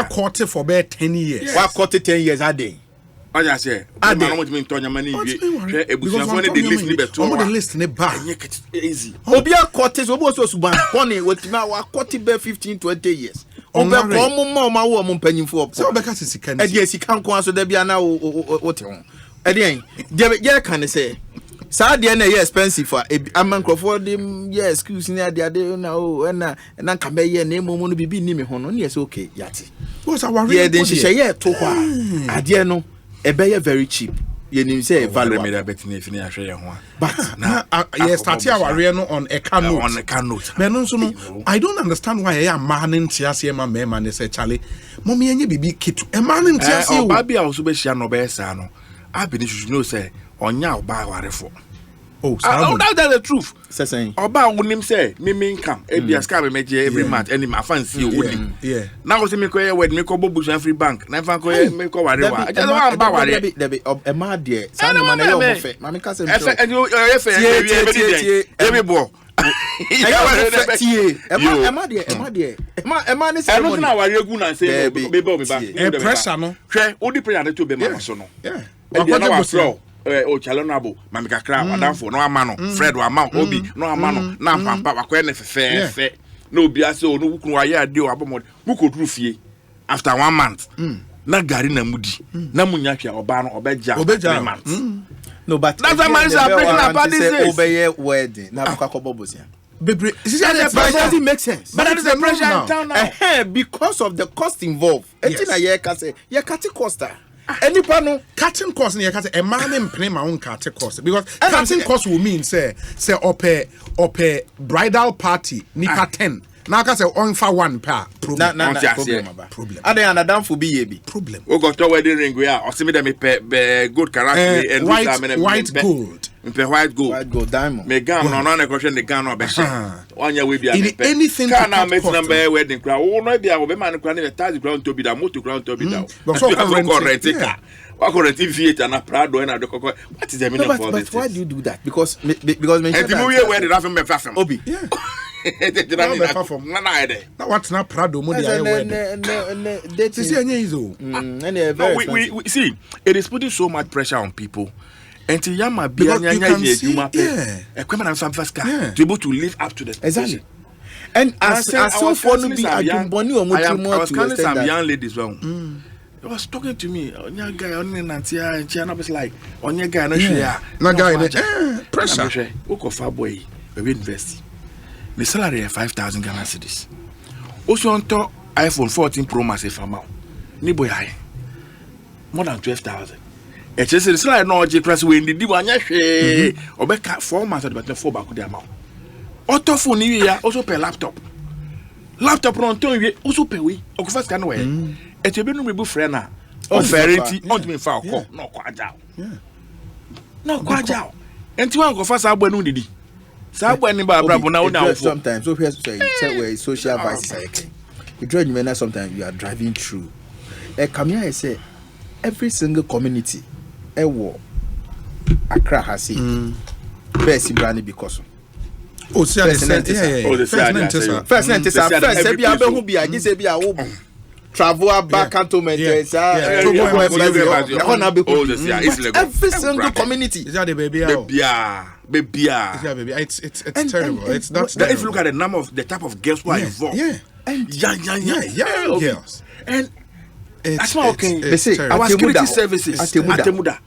court for about 10 years. What court 10 years a day? I just say, I don't want to turn your money. The list in bar easy. Obia court is almost so suban. Honey, what now? What court 15-20 years? Oba komo ma wo mo mpanyimfo. So Obeka sisi kan. Yes, he can go so there be na what on. Again, there can say. Sa de na expensive for amancrofo dem excuse ni ade na na ka be ye na emu no bibi ni me ho no na yes okay yati. What's our yeah den hye to kwa ade no e be ye very cheap ye nim say value me da betini fini ahwe ye ho but na yes start our no on a canoe me no so no I don't understand why ya man ntiase ma me man say chale mommy enye bibi kitu e man ntiase o ba bia wo so be hia no be sa no abini should know say onya oba warefo. That's the truth. Saying oba wonim say me income e bia ska me meje every month any my fancy wonim. Yeah. Now say me ko wed me ko bobu free bank. Na fan ko me ko warewa. I just want ba ware. E ma de. Say man na yo mo fe. Ma me ka say me. Every bo. pressure no. Odi prayer to be ma so no. Yeah. O chalonabo mami kakra wadanfo no ama no Fred wa ama Obi no ama no na pampa wakwa ne fefe na obi ase o no wukunu aye ade o abomod bukoduru fie after 1 month na gari na mudi na munya hwa oba no obeja 3 months. No, but that's a man is about this obey wedding na bukakobobosia. Bebre, doesn't make sense. But that is the pressure in town now. Because of the cost involved. Etina ye ka say ye cutting cost. Any pano cutting cost na ye ka say a man impre ma own cutting cost because cutting cost will mean say ope bridal party nipa 10. Now I can say on for 1 per problem. Problem. And then another for be problem. We got to wedding ring we are. Or see me them be good character and white gold. White gold diamond. Me gown no question the gown no be share. One year we be anything can now make number wedding crowd. Oh no be our man crowd the tax ground to be that motor ground to be down. So rent car. What current theater na Prado and the what is the meaning for this? But why do you do that? Because and people here where the laughing be fast. Obi. Yeah. Now what's not Prado money we see it is putting so much pressure on people. And Yama be to be able to live up to the exactly. And as so for no be I was counting some young ladies well. They was talking to me, on your guy on Nantia and China was like, on your guy, no guy, pressure. Who far boy, we invest. The salary is 5,000 Ghana cedis. Also on top iPhone 14 Pro Max if I'm out. Ni boy high. More than 12,000. It's just the salary no J we in the one yash. Obeka 4 months but 4 back the amount. Auto phone here also pay laptop. Laptop on ton also pay we. Okufas can way. Et you be no be friend na. Offerity on me fa call. No kwaja. Yeah. No kwaja. Enti wan go fast abonu didi. Sometimes so where social vices you drive you sometimes you are driving through. Come here I say every single community Accra has it. First brand because first travel back cantonment every single community is that the baby it's terrible. It's not if you look at the number of the type of girls who are involved young girls and that's not okay. They say our security services Atemuda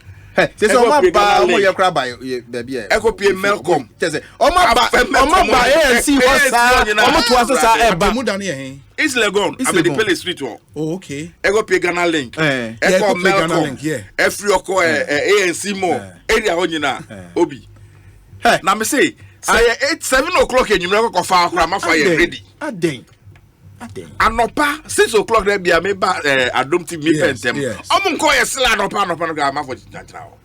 say so ma ba mo ye kra ba baby Ekopie Melcom say o ma ba ANC hosa o mo to aso sa Atemuda na here it's Legon I be the Pele Street one. Oh okay. Ekopie Ghana Link Ekopie Ghana Link every oko ANC mo area ho nyina Obi na me say 7 o'clock enyumre ko fa akra ma fa ye ready aden anopa 6 o'clock there be me ba Adom TV me pentem omo nko ye sila anopa no ga ma for janjira o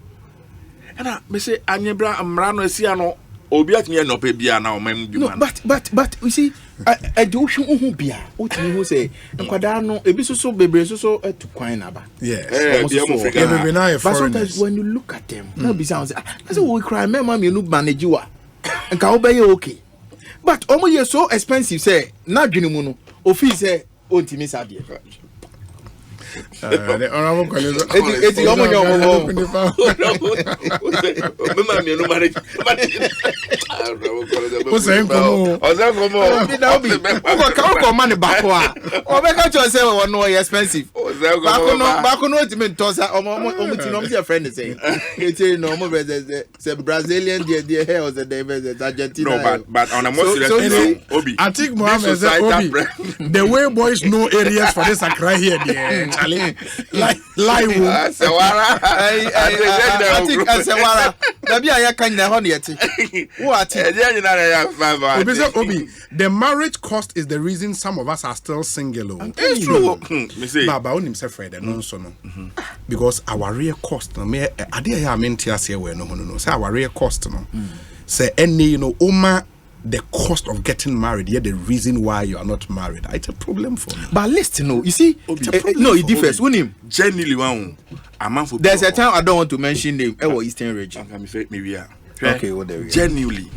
na me say anyebra amra no asia no obi atimi anopa bia na o mam bi ma but you see I do who bia otimi who say nkwada no ebi so bebre so to kwan na ba but sometimes when you look at them now be sound say I say we cry me ma me no manage wa nka obey okay but omo ye so expensive say na dwene mu no ofi say ontimi sadie the honorable colleague eti omo nyo mama me no manage o say nkomo na obi ko man back wa o be ka cho say we no expensive back no ontimi ntosa omo ti no me friend say eti no omo be say Brazilian the hair was the Argentina no but on a more serious Obi I think Mohammed say Obi the way boys know areas for this Accra here there Charlie lie Sewara I think Sewara na bia ya kan na ho na yeti what Obi the marriage cost is the reason some of us are still single. It's true me say baba onim say Fred no so no because our real cost no me ade ya mentia say we no say our real cost no say any you know oma the cost of getting married, yeah, the reason why you are not married. It's a problem for me. But listen, no, you see, no, it differs. When him genuinely one, there's a time I don't want to mention name. Eastern region. Okay, okay, what there we go. Genuinely,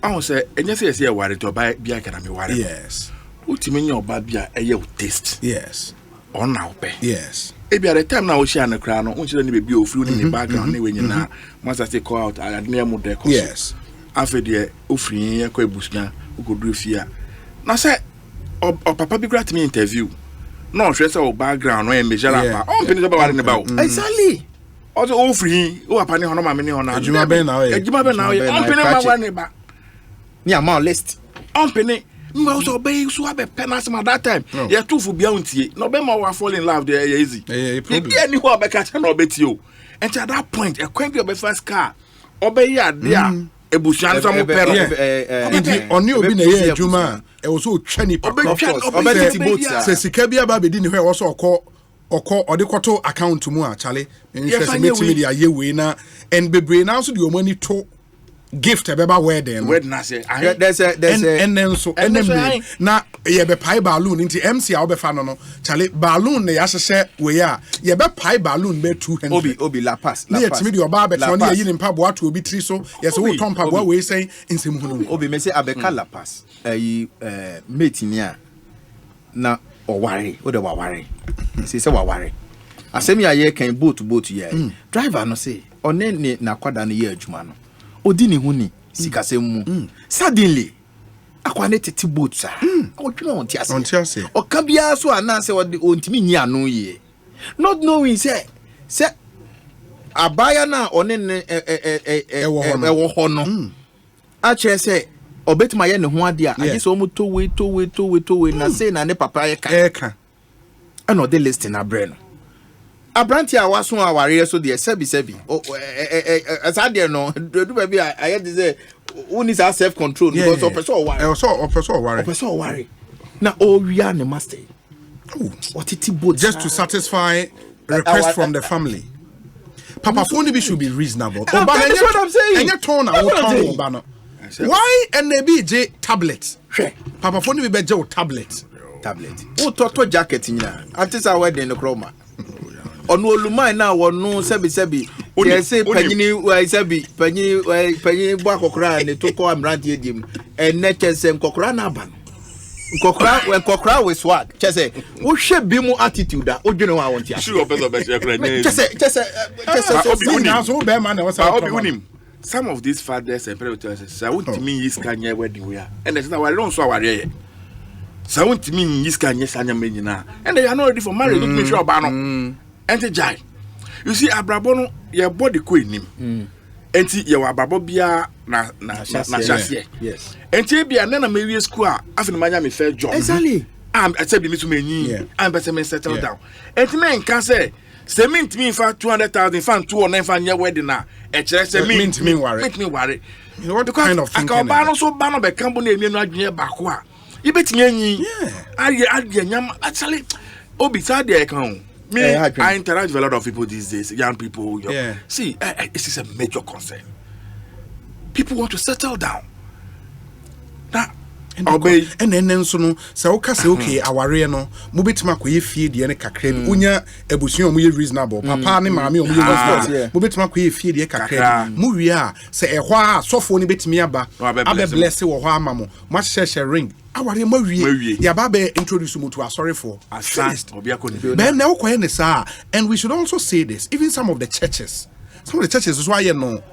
I will say, and yes, yes, worry to buy beer can be worried. Yes. What you mean your beer a taste? Yes. On now pay. Yes. If at the time now she and the crown, on you don't be fruit in the background when you now once I say call out, I had near more deck. Yes. After the offering, a quay bushna who could do fear. Now, say, or Papa be great me interview. No, stress our background when measure up. Oh, penny about Exactly. Also, all free. Oh, a penny on my money on a Juma Ben now. Juma Ben now. I'm penny on my neighbor. Yeah, more list. I'm penny. Also, obey so have a penance at that time. You're too for bounty. No, be more fall in love there easy. Maybe anyone be catch and obey you. And at that point, a quaint your first car. Obey ya, dear. A bush and some pero. On you be a Juma. It was so chenny. Say Sikabia Baby didn't hear also call or the quarter account to more, Charlie. And you say media ye winner and be brain also your money to gift about wedding. There's a and then so and then now ye be pie balloon into MC I'll be fan no Charlie balloon they as say we are ye be pie balloon be 200 Obi La Pass. Let me do about bet on ye in pub what will be 3 so yes we tom pub what we say in sim Obi me say abeka La Pass mate nia na o worry o de wa worry say wa worry asemi aye kan boat ye driver no say one ne na kwada no ye adwuma no odi ne hu ni sikasem suddenly akwane tete boat sa odwuma on tiase oka bia so anase ontimi nyi anu ye not knowing say abaya na one ne ewo ho no a chere say obetima ye ne ho ade a age so to we na say na ne papa ye ka ana de list na brain Abranti a waso aware so de sebi asade no do baby I had to say who needs self control because of person worry na we are the master what it boat just to satisfy request from the family. Papa phone be should be reasonable. That's what I'm saying. And you turn out why NBJ tablet? Papa phone be je tablet. O toto jacket nya. Antis a wedding no chroma. Onu olumai na wonu sebi they say panyini we sebi panyini bo akokra ne to ko amrante edim enne chese nkokra na aba nkokra we swag chese wo hwe bi mu attitude a odwene wa wontia sure person be shekra ne chese so be man na wasa some of these fathers and parents say won't mean is kanye wedding we are and that's why don't so aware so won't mean is kanye sanya menyina and they are not ready for marriage make sure ba no enti jai you see abrabo no your body ko enim enti ye wa abrabo bia na chassie yes enti bia na mewie school a afin manya me fair job exactly am I said me to me am better me settle down enti men can say mint me fa 200,000 fan 209 fan your wedding na e kire say mint me worry you know what kind of thinking akaba no so ba no be kambo na emienu adwene ba ko a you betimi anyi ade nyam actually obi sad dey kan I interact with a lot of people these days, young people. See, this is a major concern. People want to settle down. Now, obey. And then so no, so okay, aware no, mo betima ko ye fie de ne kakra bi. Unya ebusun mo ye reasonable. Papa ne maami o mo ye mo betima ko ye fie de kakra bi. Mo wi a se ehwa a sofo ne betimi aba. Abe bless wo hɔ ama mo. Mo share ring. Aware ma wie ya ba be introduce mu to sorry for ben na ukoye ne sa. And we should also say this, even some of the churches is why you know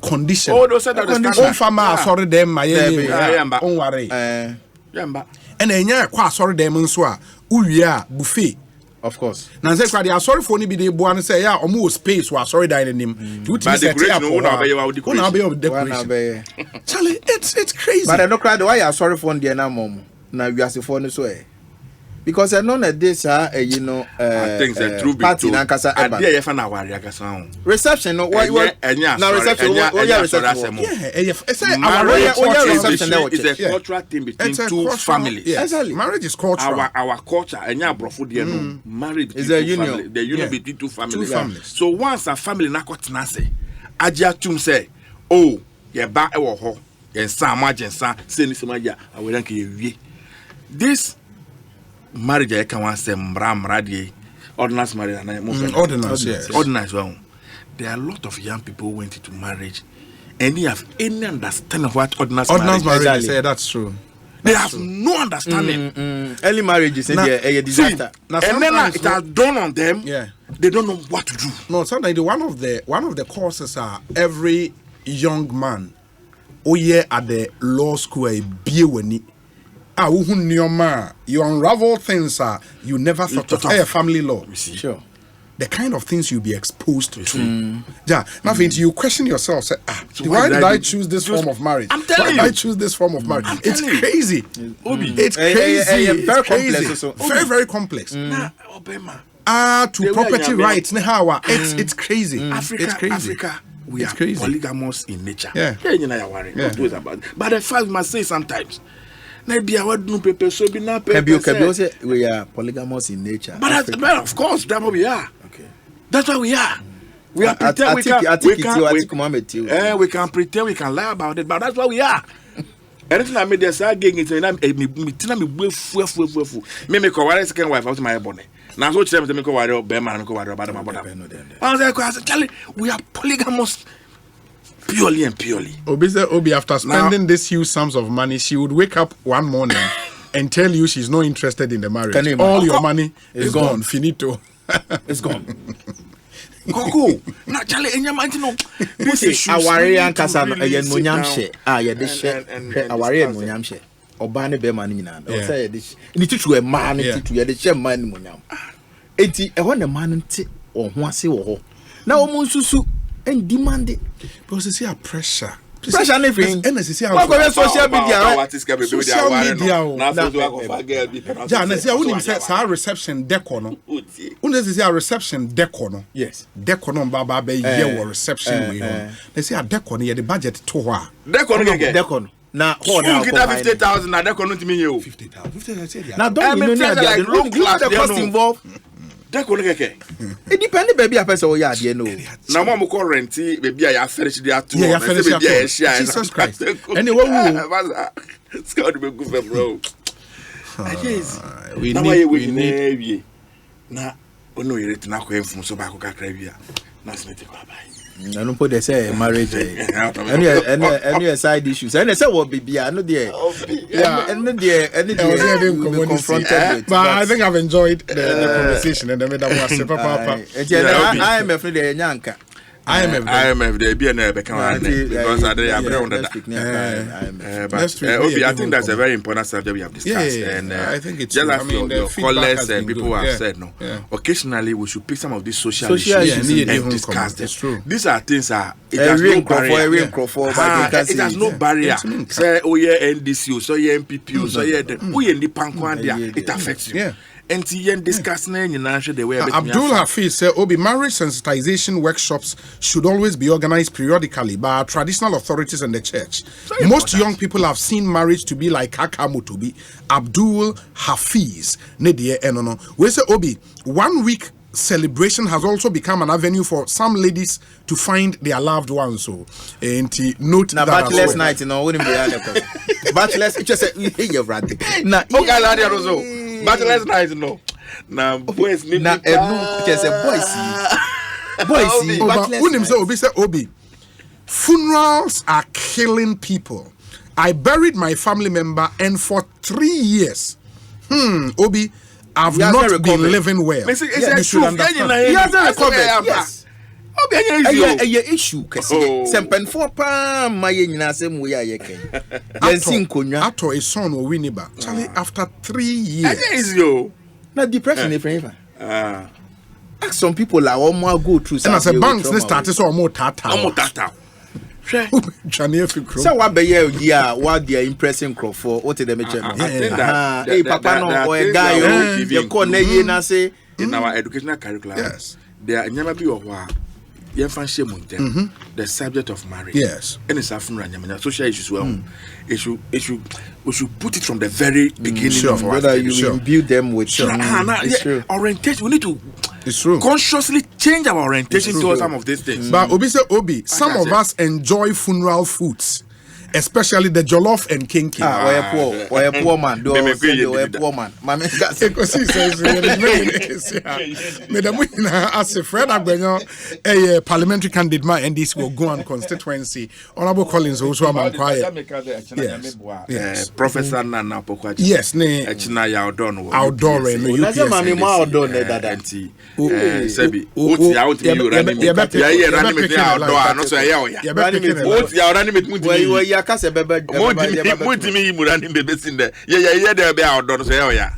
condition on fama sorry them my on worry yamba and enya kwa sorry them nso a uwie a buffet of course na say kwa dey sorry for ni bi dey bo an say ya omo space wa sorry dine nim you think set up una be decoration Charlie it's crazy but I no cry why you sorry for there na mom na we as for no so because I know that this you know things are true party na kasa eba there you find aware akasa reception no why na reception reception say our reception is a cultural thing between two families. Exactly. Marriage is cultural. Our culture enya brofo there no marriage is a union between two families. So once a family na kotena say agia tum say oh ye ba e wo ho ye nsa amagensa say ni semagia aweran ke ye wie this marriage I can want say mra ordinance marriage ordinance yes ordinance one. There are a lot of young people who went into marriage and they have any understanding of what ordinance Ordinance marriage marriage, is. yeah, that's true. They have no understanding. Early marriages is a disaster. Now, And then sometimes it has dawned on them. Yeah. They don't know what to do. No, sometimes one of the causes are every young man at the law school you unravel things you never thought of. Family law. Sure. The kind of things you'll be exposed to. Yeah. Now, you question yourself, say, So why did I do? choose this form of marriage? I'm telling Why did you. I choose this form of marriage? It's telling you. crazy. It's crazy. Very It's crazy. complex also. Very, very complex. Nah, Obama. To They property were rights. It's crazy. It's crazy. Africa, we It's are crazy. polygamous in nature. Yeah. Yeah. But the fact must say sometimes. Maybe I would do paper so be not We are polygamous in nature. But of course, that's what we are. Okay. That's what we are. We are I pretend we can we can pretend we can lie about it, but that's what we are. Anything I made this again is me make a second wife out my bonnet. Now so tell me to worry about man go worry about my I was like, Charlie, we are polygamous purely and purely. Obi, after spending this huge sums of money, she would wake up one morning and tell you she's not interested in the marriage. All your money is gone. Finito. It's gone. Coco. Now Charlie, and your mind no. This is Awari and Kasano ayen munyam she. Yeah, this she. Awari and munyam she. Obane be man nyina. O say this. Ni titu e man titu ye de she man munyam. Enti e ho na man nti o ho ase wo ho. Na o mu nsusu and demand it. Because you see a pressure. Pressure anything. Social media. Yeah, and I say I wouldn't say our reception decono. Wouldn't say our reception decono. Yes. Decono baba be year reception we on. They say a decono the budget to wa. Decono. Now, hold on. 50,000 na decono to me you. 50,000. Now don't you know the cost involved? It depends, baby. I person oh yeah, you know. Now mama call renti baby I finish the atu. Yeah, finish the Jesus Christ. Anyway, it's got to be good bro. We need. Na ono yere tina ko enfun so ba ko kakra bia. Na smete ko abai. I don't put they say marriage. Any side issues. And say what baby, I know there. Yeah, and there confronted with. But I think I've enjoyed the conversation and the way that was papa. I am afraid they nyanka. IMF they be na be kan because I dey agree but Obi, I think that's a very important subject we have discussed and I think it's just as your callers and people have said no. Occasionally we should pick some of these social issues and discuss them. True. These are things it has no barrier. It has no barrier. Say oh yeah NDC, so yeah MPP, so yeah oh yeah the pankwan there. It affects you. And discussing the way Abdul Hafiz said, Obi, marriage sensitization workshops should always be organized periodically by our traditional authorities and the church. Most young people have seen marriage to be like Hakamutubi. Abdul Hafiz, Nedie Enono. We say, Obi, 1 week celebration has also become an avenue for some ladies to find their loved ones. So, and note now, that bachelor's night, you know, wouldn't be bachelor's. Just say, you're right. Now, bachelor's night, no. Now, boys need now, just a boys. Obi, funerals are killing people. I buried my family member, and for 3 years, Obi, I've not been living well. You should understand. He hasn't recovered. Yes. A issue. Sempen for Pam, my same way I can. After a son or Winniba, Charlie, after 3 years. Not depression, if ever. Ask some people are all more go through. And as a bank, they started so more tata. So what be yeah, what they are impressing crowd for? What did they mention? Hey, Papa no or a guy you call na say in our educational curriculum. Yes, there are never be a the subject of marriage. Yes, and it's a social issues. Well, we should put it from the very beginning of our whether you imbue them with orientation. We need to it's true. Consciously change our orientation towards some of these things. But Obi, some of us enjoy funeral foods especially the jollof and kinky. Or poor man. Do a poor man. Mammy, Ekosiisen Madam as a friend a parliamentary candidate my NDC will go on constituency. Honorable Collins also am quiet. Yes. Professor Nana Pokwa. Yes, ne Echina ya odon. Outdoor no UPS. Mami ma odon dada. Sebi. Oti out me running. Ya running me outdoor no so ya oya. Oti ya running me muti ya kase bebe. Muti me running bebe sin there. Ya there be outdoor so ya oya.